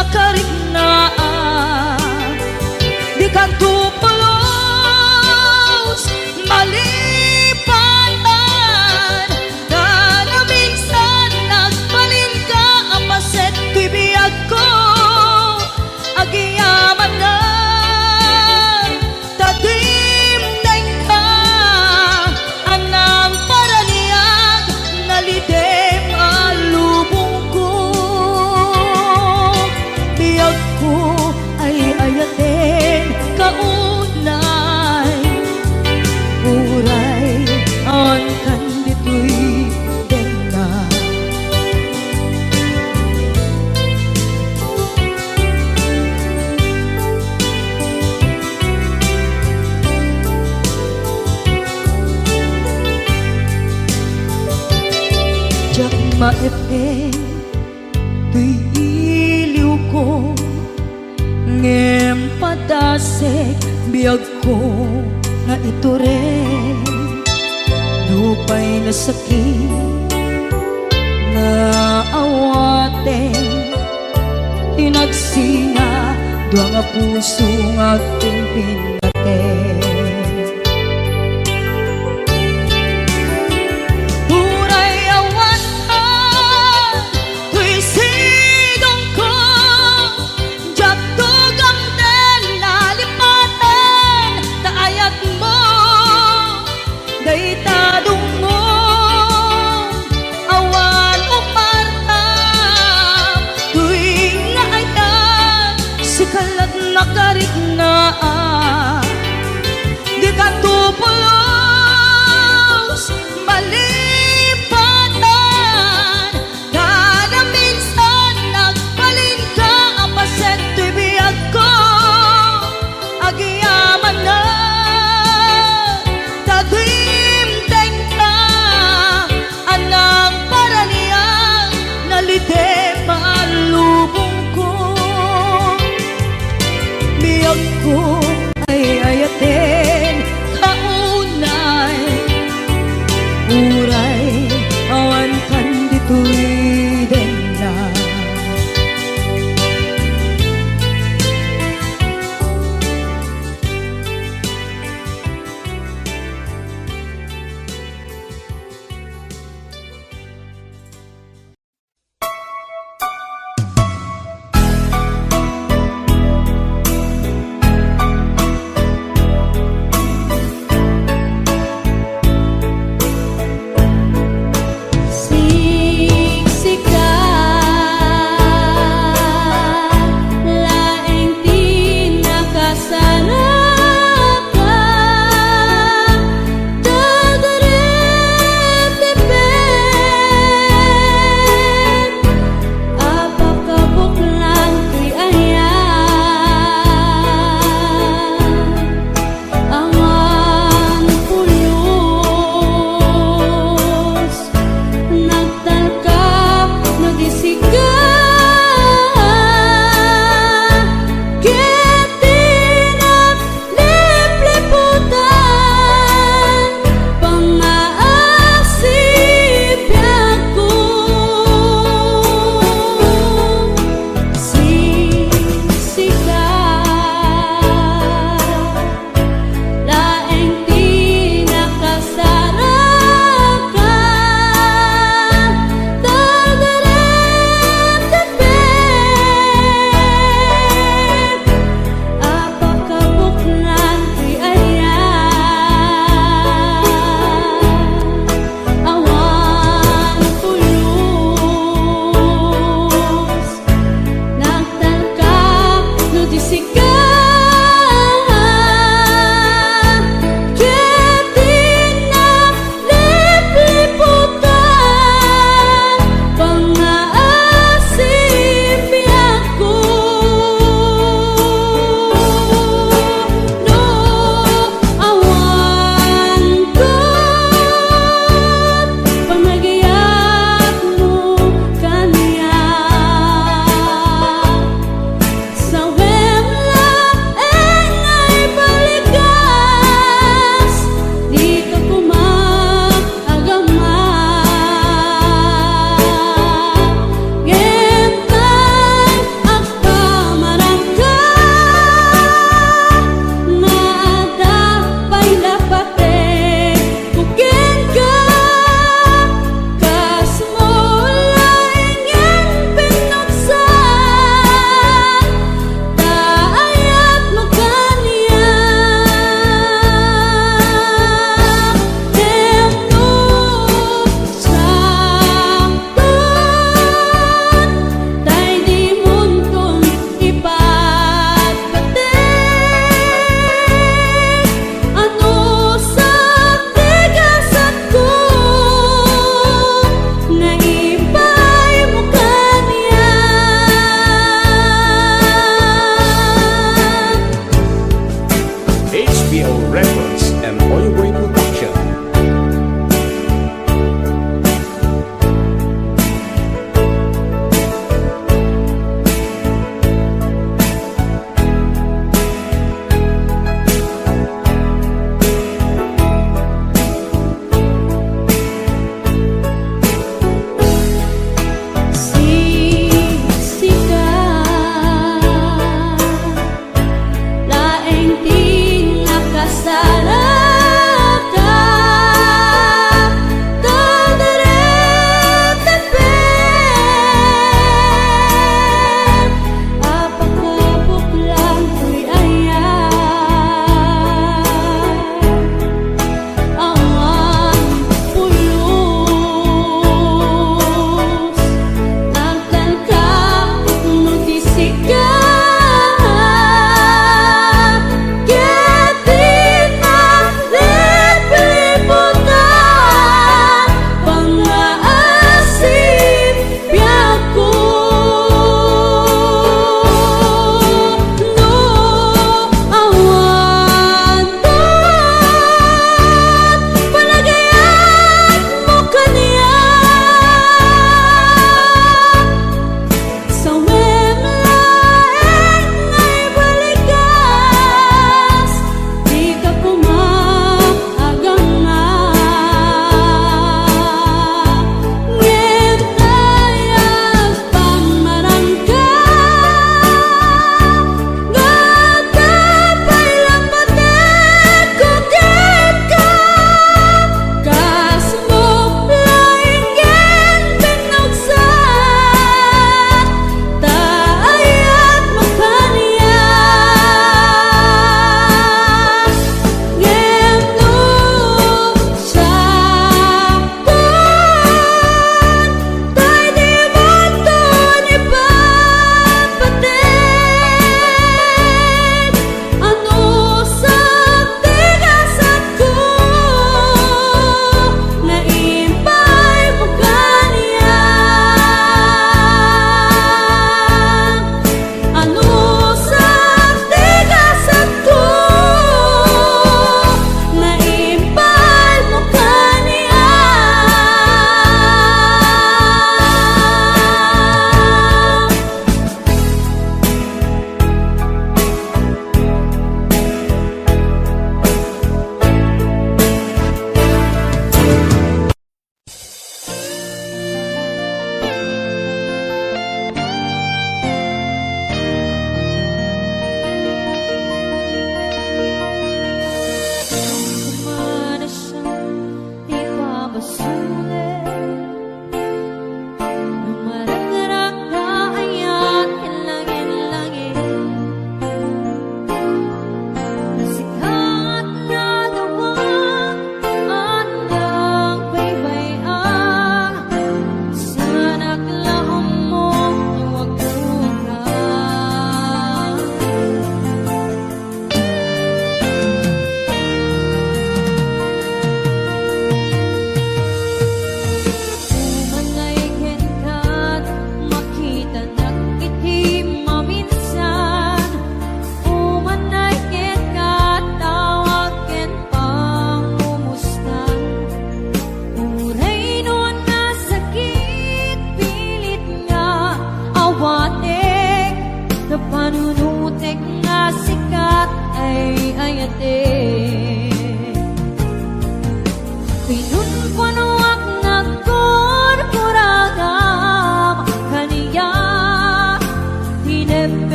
Makarignaang di kanto pulos malipatan na minsan nagbalin ka apaset tuy biyag ko agiyaman na tadimdeng ka anang paraniyag nalidem alubong ko biyag ko ay ayatin kaunay uray ang kandito'y dena. Diyak maepeng tuy iliw ko ngem padasek biyag ko nga ito rin lupay na sakit na awate tinagsinga dua nga puso nga pinpinaten. Nakarignaang di kanto pulos malipatan na minsan nagbalin ka apaset tuy biyag ko agiyaman na tadimdeng ka anang paraniyang nalidem alubong ko biyag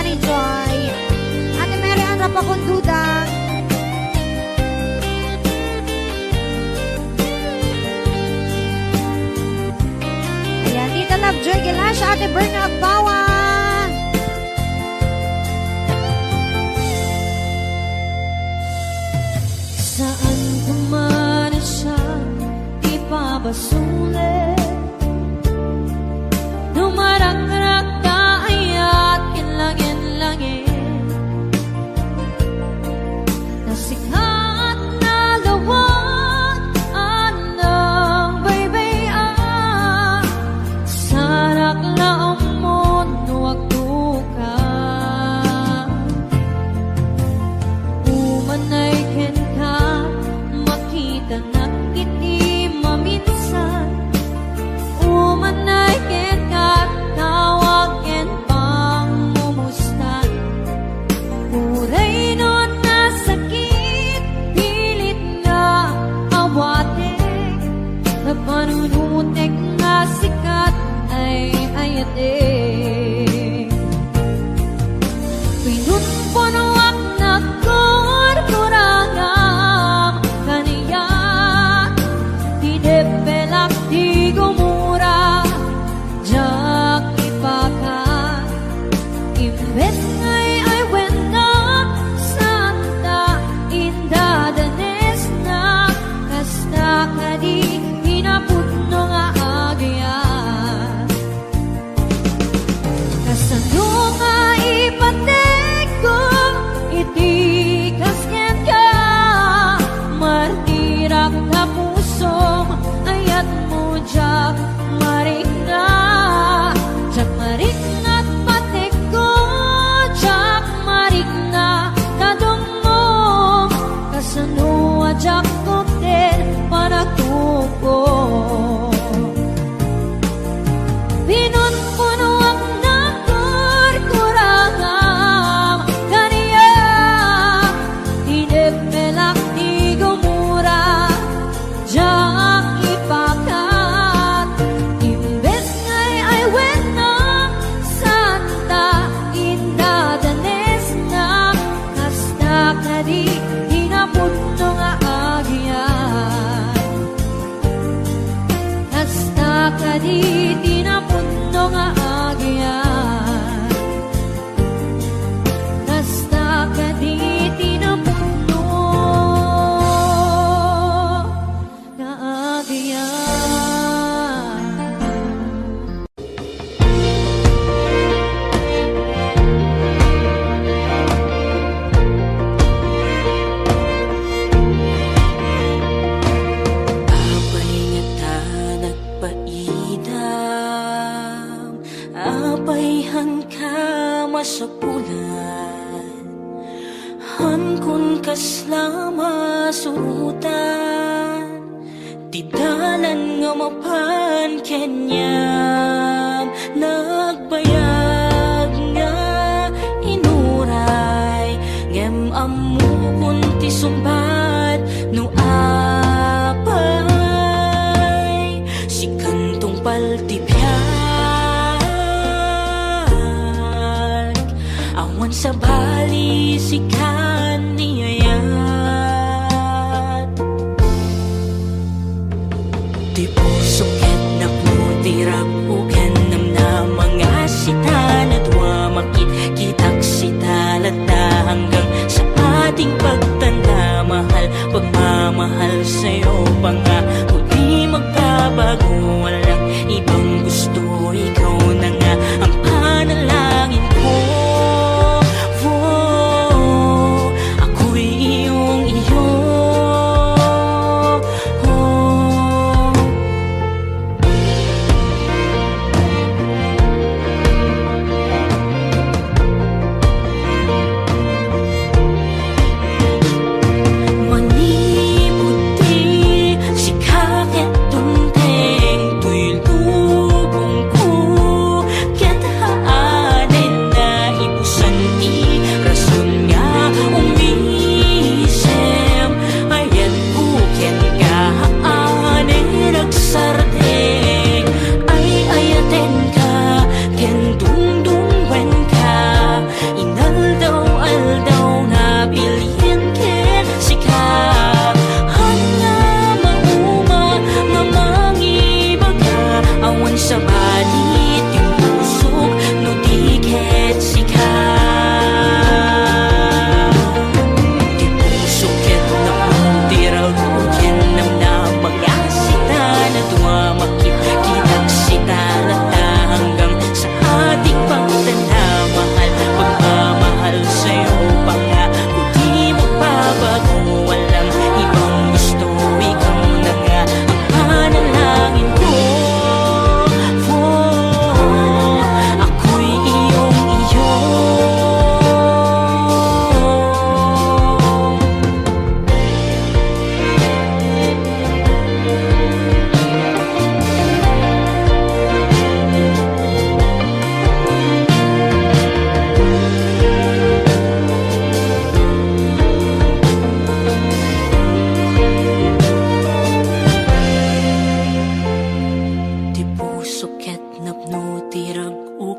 ni Joy. Ate Mary Ann Rapacunduda. Ayan, Tita Love Joy Gilasha, Ate Berna Agbawa. Saan ka man siya, di pa ba sulit? Dumarang-rag tayo at kinlangin-langin, nasikat na lawag anang baybayan, sarak laong mundo wag duka. Umanay ken ka, makita na kiti maminsan. Umanay ken ka, tawag ken pang mumustan. Uray nun na sakit, pilit nga awatek, na panunutek nga sikat ay ayatek. Pinunpunuak na kurkurangam kaniya, di depelak di gumura, jak ipakat. Imbes ngay ay wena, santa inda danes na, kasta kadi hinapudno nga agyan. Kasano nga ipatek ko, iti kasken ka, martirak na pusom, ayat mo jak marik na. Jak marik na't patek ko, jak marik na kadong mo. Kasano jak koktel panagtuko. Pinunpunuak na kurkurangam kaniya, hinepelak di gumura, jak ipakat. Imbes ngay ay wena, santa inda danes na, kasta kadi hinapudno nga agyan. Kasta kadi tinapudno nga agyan. Kasta kadi tinapudno nga agyan. Apay nga ta nagpaidam, apay han ka masapulan, han kun kasla masurutan, tidalan nga mapan kenyam, nagbayag nga inuray, ngem amu kun ti sumbat no apay, si kantong paltipyan, awan sa bali si kaniyayat. Di puso ket naputirap uken nam na mga sitan at wamakit kitak sitalata hanggang sa ating pagtanda. Mahal, pagmamahal sa'yo pa nga, di magbabago, walang ibang gusto, ikaw na nga ang panalangin ko. Wow.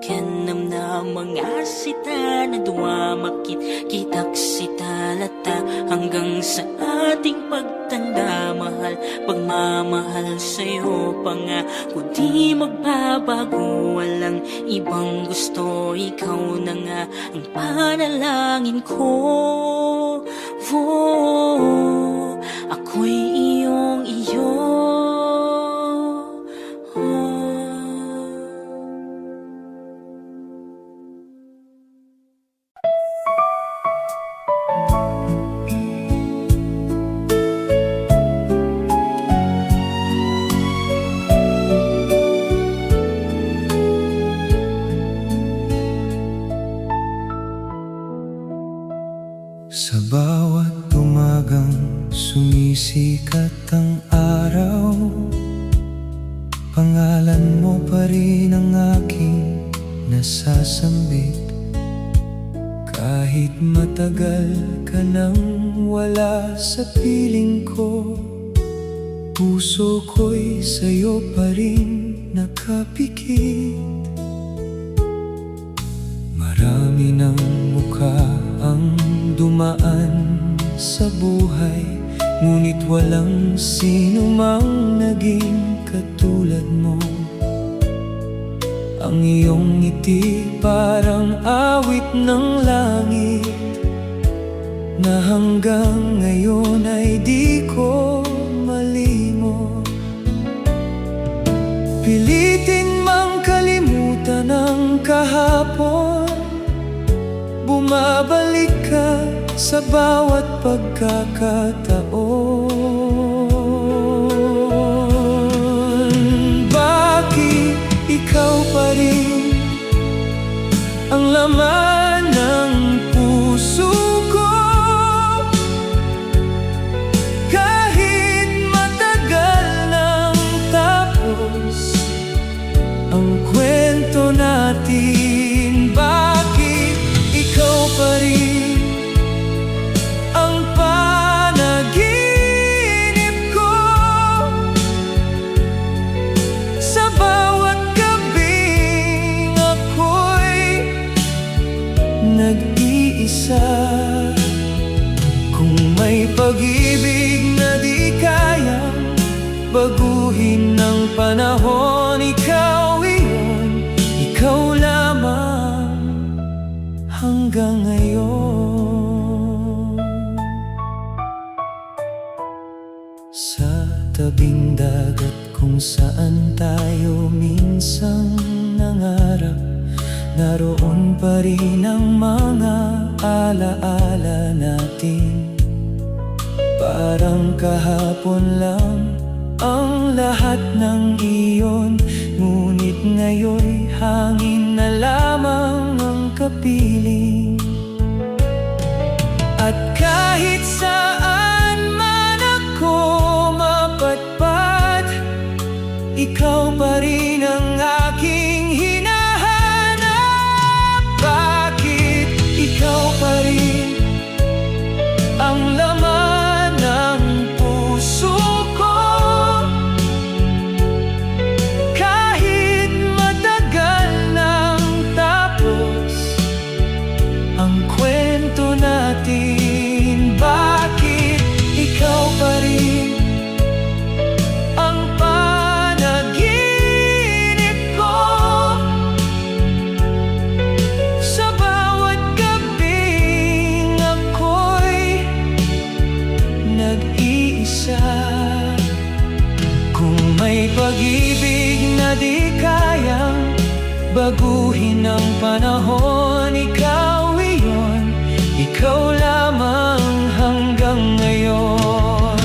ukenam na mga sita na duwamakit kitak sitalata hanggang sa ating pagtanda mahal pagmamahal sa'yo pa nga kung di magbabago walang ibang gusto ikaw na nga ang panalangin ko ako'y iyong iyo. Sa bawat umagang sumisikat ang araw, pangalan mo pa rin ang aking nasasambit. Kahit matagal ka nang wala sa piling ko, puso ko'y sa'yo pa rin nakapikit. Marami ng mukha ang dumaan sa buhay, ngunit walang sino mang naging katulad mo. Ang iyong ngiti parang awit ng langit, na hanggang ngayon ay di ko malimot. Pilitin mang kalimutan ang kahapon, bumabalik ka sa bawat pagkakataon. Bakit ikaw pa rin ang laman ng puso ko? Kahit matagal nang tapos ang kwento natin, bakit ikaw pa rin ang panaginip ko? Sa bawat gabing ako'y nag-iisa. Kung may pag-ibig na di kayang baguhin ng panahon, ikaw iyon, ikaw lamang hanggang ngayon. Sa tabing dagat kung saan tayo minsang nangarap, naroon pa rin ang mga alaala natin. Parang kahapon lang ang lahat ng iyon, ngunit ngayon'y hangin na lamang ang kapiling. At kahit saan man ako mapatpat, ikaw pa rin ang aking hinahanap. Bakit ikaw pa rin ang laman ng puso ko? Kahit matagal nang tapos ang kwento natin, bakit ikaw pa rin ang panaginip ko? Sa bawat gabing ako'y nag-iisa. Kung may pag-ibig na di kayang baguhin ng panahon, ikaw iyon, ikaw lamang hanggang ngayon.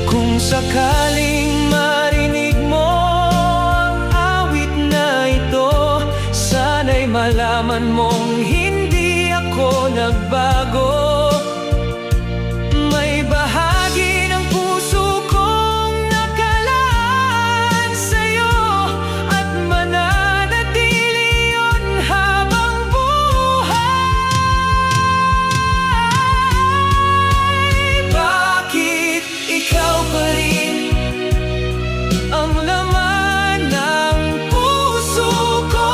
Kung sakaling marinig mo ang awit na ito, sana'y malaman mong hindi ako nagbago. May bahagi ng puso kong nakalaan sa'yo, at mananatili yun habang buhay. Bakit ikaw pa rin ang laman ng puso ko?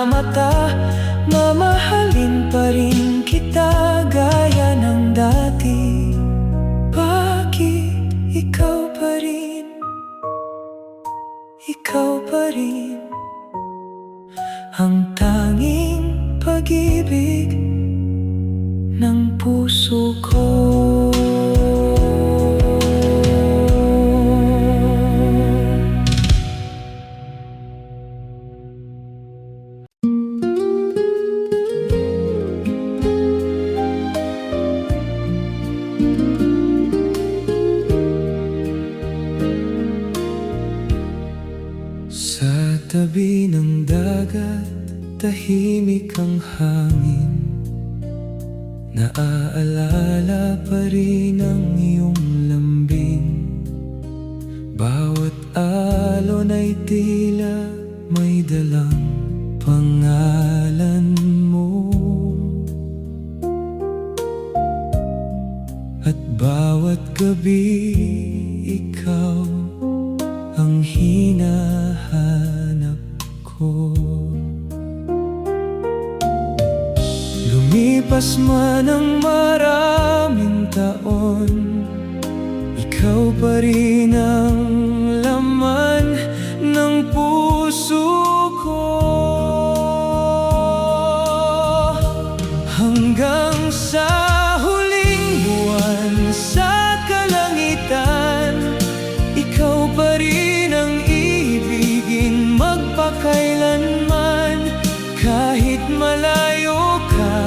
mata, mamahalin pa rin kita gaya ng dati. Bakit ikaw pa rin, ikaw pa rin ang tanging pag-ibig ng puso ko. Sa tabi ng dagat, tahimik ang hangin. Naaalala pa rin ang iyong lambing. Bawat alon ay tila may dalang pangalan mo. At bawat gabi ikaw ang hinahanap ko. Lumipas man ang maraming taon, ikaw pa rin ang laman ng puso ko. Hanggang sa huling buwan sa kalangitan, ikaw pa rin ang ibigin magpakailanman. Kahit malayo ka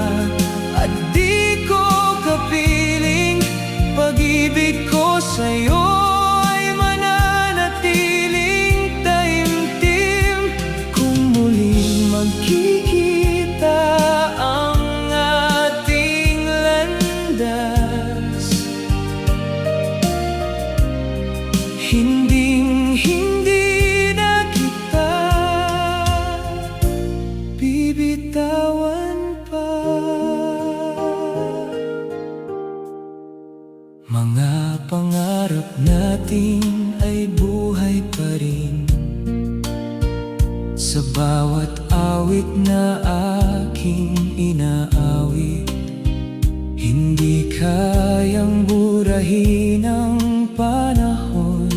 at di ko kapiling, pag-ibig ko sa'yo ay mananatiling taimtim. Kung muling magkikita ang ating landas, hinding-hindi na kita bibitawan pa. Mga pangarap natin ay buhay pa rin sa bawat awit na aking inaawit. Hindi kayang burahin ng panahon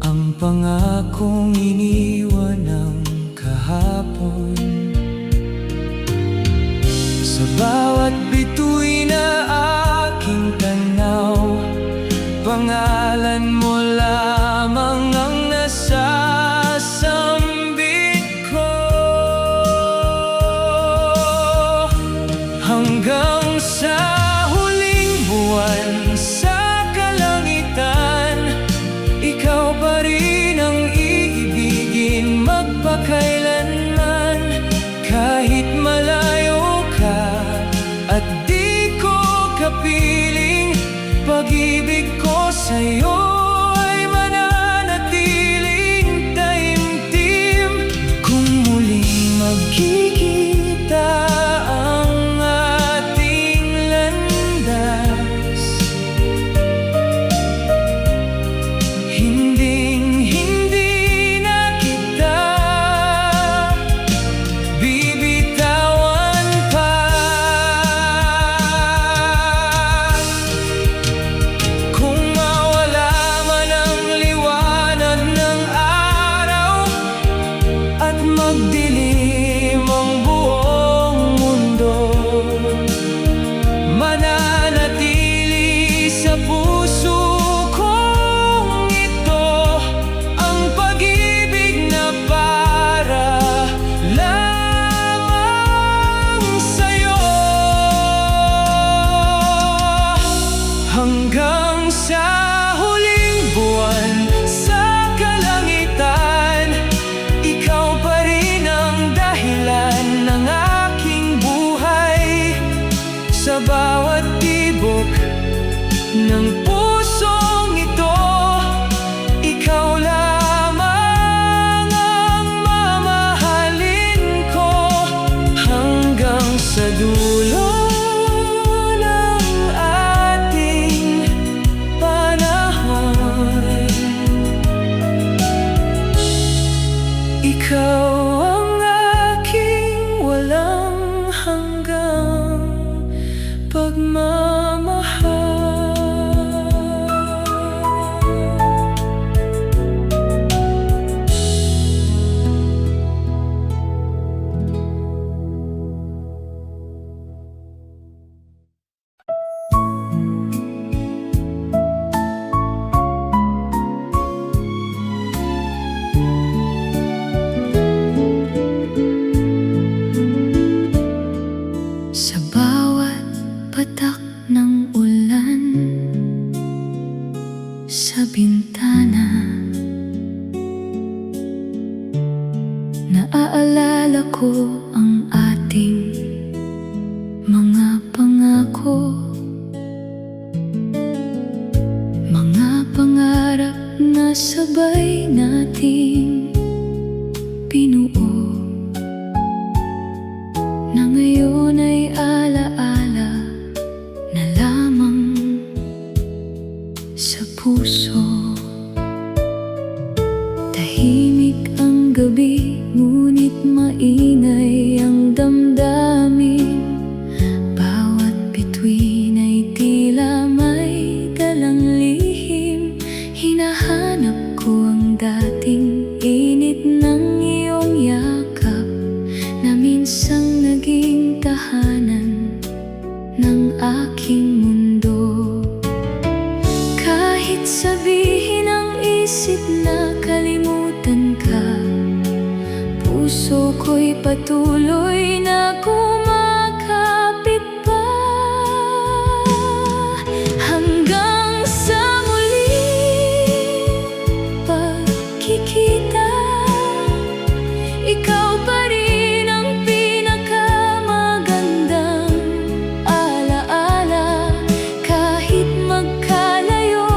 ang pangakong iniwan ng kahapon. Sa bawat bituin na aking tanaw, pangalan mo lamang ang nasasambit ko. Hanggang sa huling buwan sa kalangitan, ikaw pa rin ang iibigin magpakailanman. Kahit malayo ka at di ko kapiling, pag-ibig ko sa'yo ay mananatiling taimtim. Kung muling magkikita ang ating landas, hinding-hindi na kita bibitawan pa. Kung mawala man ang liwanag ng araw at magdilim ang buong mundo, mananatili sa puso kong ito ang pag-ibig na para lamang sa'yo. Hanggang sa huling buwan sa kalangitan, ikaw pa rin ang dahilan ng aking buhay. Sa bawat tibok ng pusong ito, ikaw lamang ang mamahalin ko. Hanggang sa dulo ng ating panahon, ikaw ang ko ang ating mga pangako, mga pangarap na sabay nating binuo, na ngayon ay alaala na lamang sa puso. Tahimik ang gabi, ngunit maingay ang damdamin. Bawat bituin ay tila may dalang lihim. Hinahanap ko ang dating init ng iyong yakap, na minsang naging tahanan ng aking mundo. Kahit sabihin ang isip na kalimutan ka, puso ko'y patuloy na kumakapit pa. Hanggang sa muling pagkikita, ikaw pa rin ang pinakamagandang alaala. Kahit magkalayo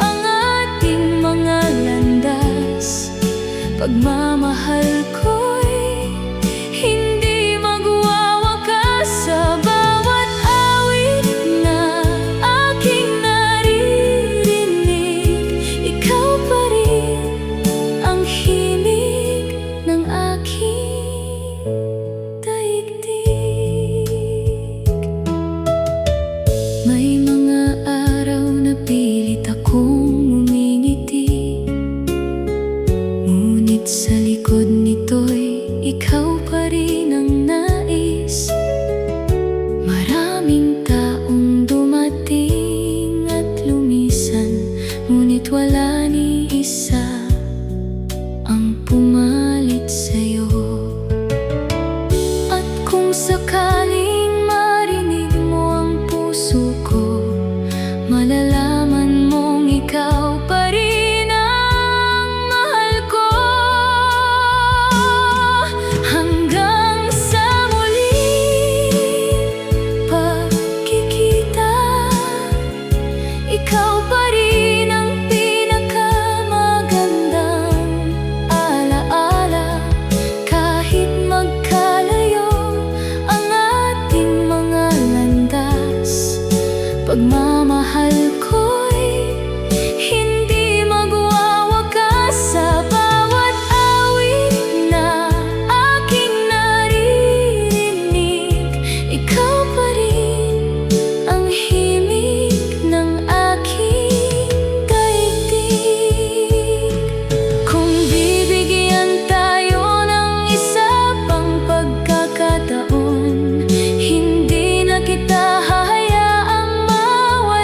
ang ating mga landas, pagmamahal ko'y hindi magwawakas. Sa bawat awit na aking naririnig, ikaw pa rin ang himig ng aking daigdig. May mga araw na pilit akong umingiti, ngunit sa likod nito'y ikaw pa rin ang nais. Maraming taong dumating at lumisan, ngunit wala ni isa ang pumalit sa'yo. At kung sakaling marinig mo ang puso ko, malalaman mong ikaw pa rin ang mahal ko. Hanggang sa muling pagkikita, ikaw pa rin ang pinakamagandang alaala. Kahit magkalayo ang ating mga landas, pagmamahal ko'y hindi magwawakas. Sa bawat awit na aking naririnig, ikaw pa rin ang himig ng aking daigdig. Kung bibigyan tayo ng isa pang pagkakataon, hindi na kita hahayaang mawala.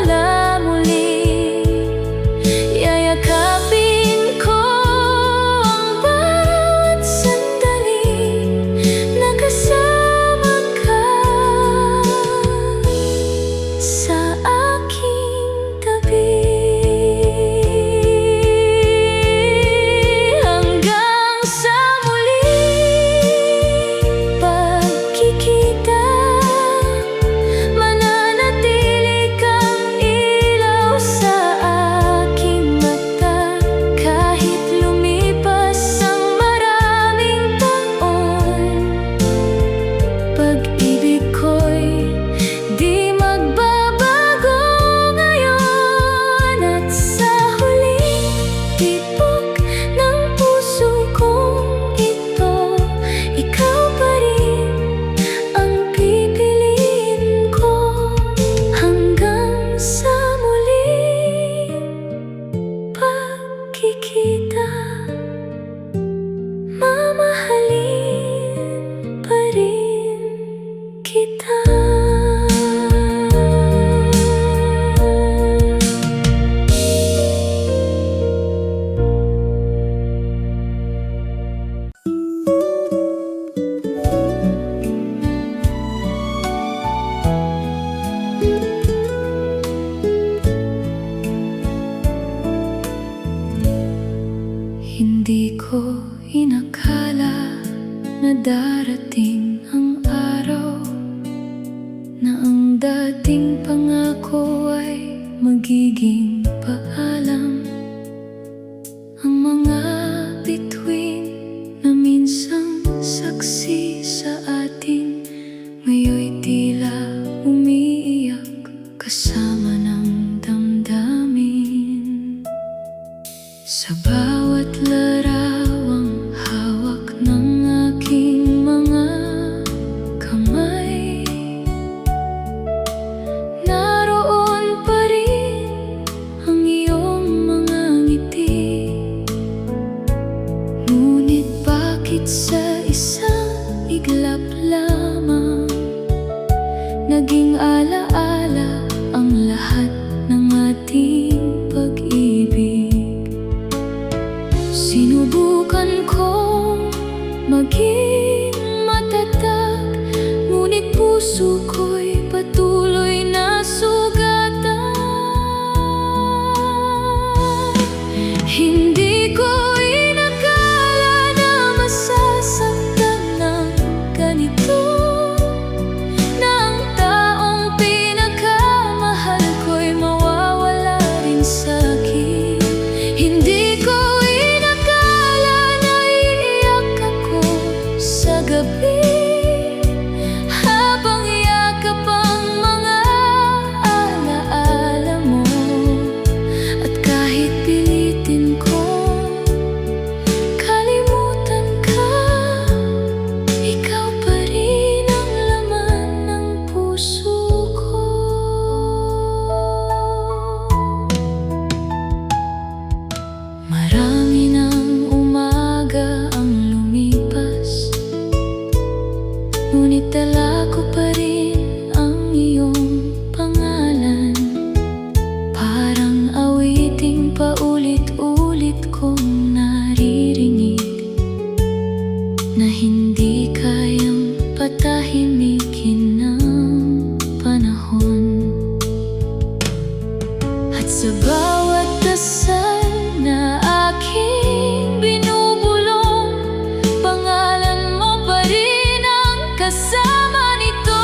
darating ang araw na ang dating pangako ay magiging paalam. Ang mga bituin na minsang saksi sa atin ngayon'y tila umiiyak kasama ng damdamin. Sa bawat larawang hawak ng aking mga kamay, naroon pa rin ang iyong mga ngiti. Ngunit bakit sa isang iglap lamang naging alaala ang lahat ng ating pag-ibig? Sinubukan kong maging matatag, ngunit puso ko'y patuloy na sugatan. Hindi ko inakala na masasaktan ng ganito, na ang taong pinakamahal ko'y mawawala rin sa'kin. Hindi ko inakala na iiyak ako sa gabi habang yakap ang mga alaala mo. At kahit pilitin ko kalimutan ka, ikaw pa rin ang laman ng puso ko. Marami ng umaga ang lumipas, ngunit dala ko pa rin ang iyong pangalan. Parang awiting paulit-ulit kong naririnig na hindi kayang patahimikin ng panahon. At sa bawat dasal na aking binubulong, pangalan mo pa rin ang kasama nito.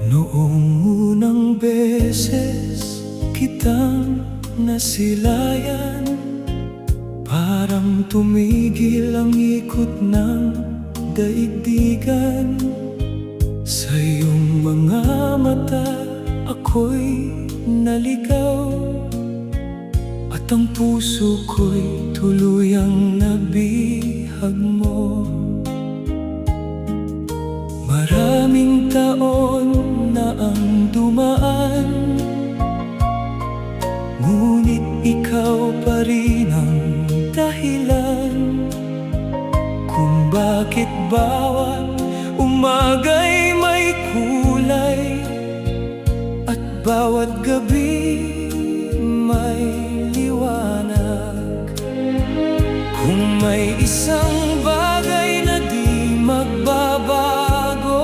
Noong unang beses kitang nasilayan, parang tumigil ang ikot ng daigdigan. Sa iyong mga mata ako'y naligaw, at ang puso ko'y tuluyang nabihag mo. Maraming taon na ang dumaan, ngunit ikaw pa rin ang dahilan kung bakit bawat umaga'y may kulay, at bawat gabi may liwanag. Kung may isang bagay na di magbabago,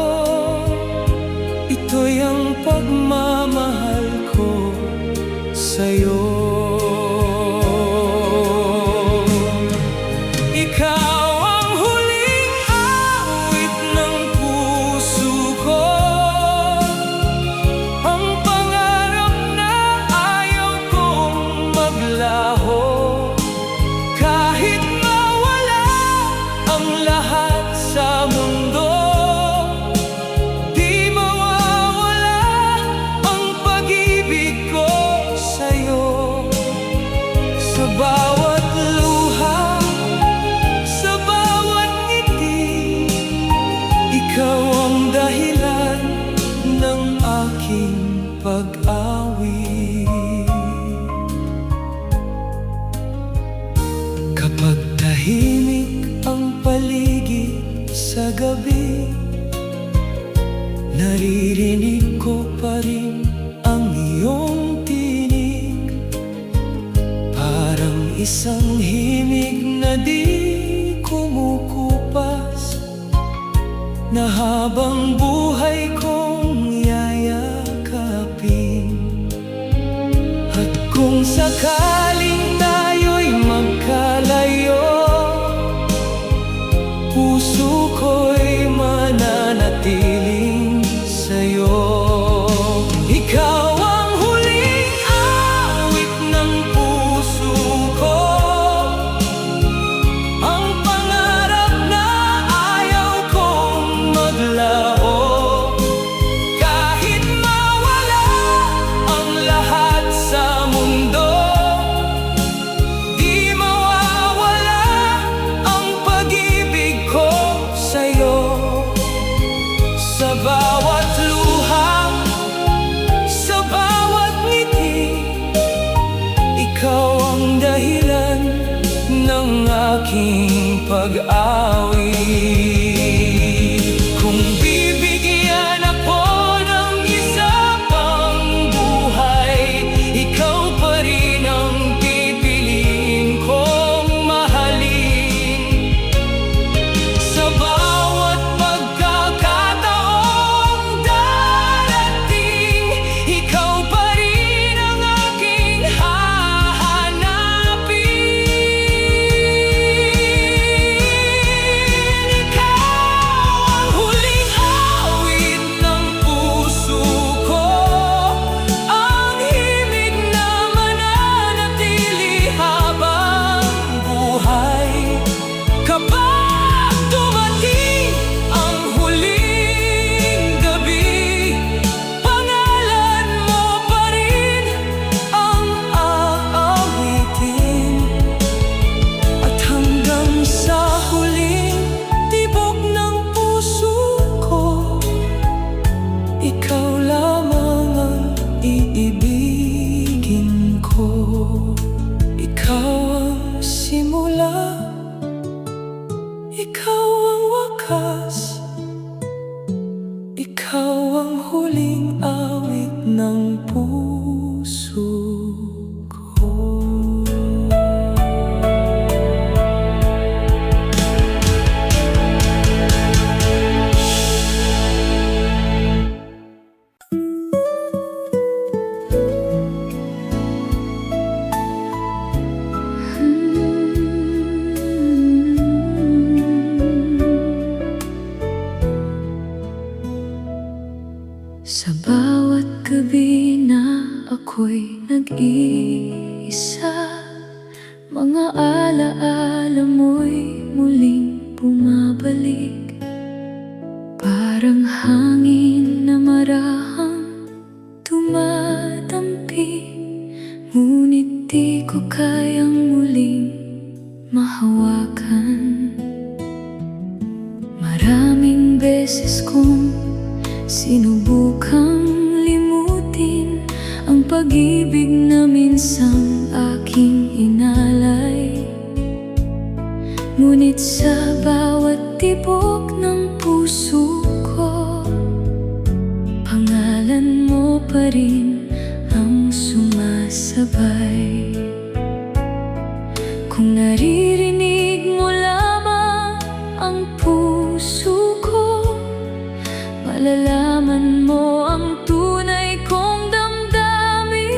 ito'y ang pagmamahal ko sa'yo. Ikaw ang huling awit ng puso ko, ang pangarap na ayaw kong maglaho. Kahit mawala ang lahat sa mundo, di mawawala ang pag-ibig ko sa'yo. Sa bawat luha, sa bawat ngiti, ikaw ang dahilan ng aking pag-awit. Kapag tahimik ang paligid sa gabi, naririnig ko pa rin ang iyong tinig, parang isang himig na di kumukupas, na habang buhay kong yayakapin. At kung sakaling tayo'y magkalayo, puso ko'y mananatiling sa'yo. Ikaw ang huling awit ng puso ko, ang pangarap na ayaw kong maglaho. Kahit mawala ang lahat sa mundo, di mawawala ang pag-ibig ko sa'yo. Sa bawat luha, sa bawat ngiti, ikaw ang dahilan ng aking pag-awit. Kung bibigyan ako ng isa pang buhay, ikaw pa rin ang pipiliin kong mahalin. Sa bawat pagkakataong darating, ikaw pa rin ang aking hahanapin. Ikaw ang huling awit ng puso ko, ang himig na mananatili habang buhay. Kapag dumating ang huling gabi, pangalan mo pa rin ang aawitin. At hanggang sa huling tibok ng puso ko, ikaw lamang ang iibigin ko. Ikaw ang simula, ikaw ang wakas, ikaw ang huling awit ng puso ko. Sa bawat gabi na ako'y nag-iisa, mga alaala mo'y muling bumabalik. Parang hangin na marahang tumatampi, ngunit di ko kayang muling mahawakan. Maraming beses kong sinubukang limutin ang pag-ibig na minsang aking inalay, ngunit sa bawat tibok ng puso ko, pangalan mo pa rin ang sumasabay. Kung naririnig mo lamang ang puso ko, malalaman mo ang tunay kong damdamin.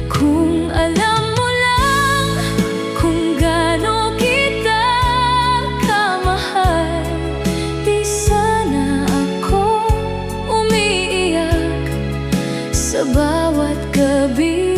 Kung alam mo lang kung gaano kita kamahal, di sana ako umiiyak sa bawat gabi.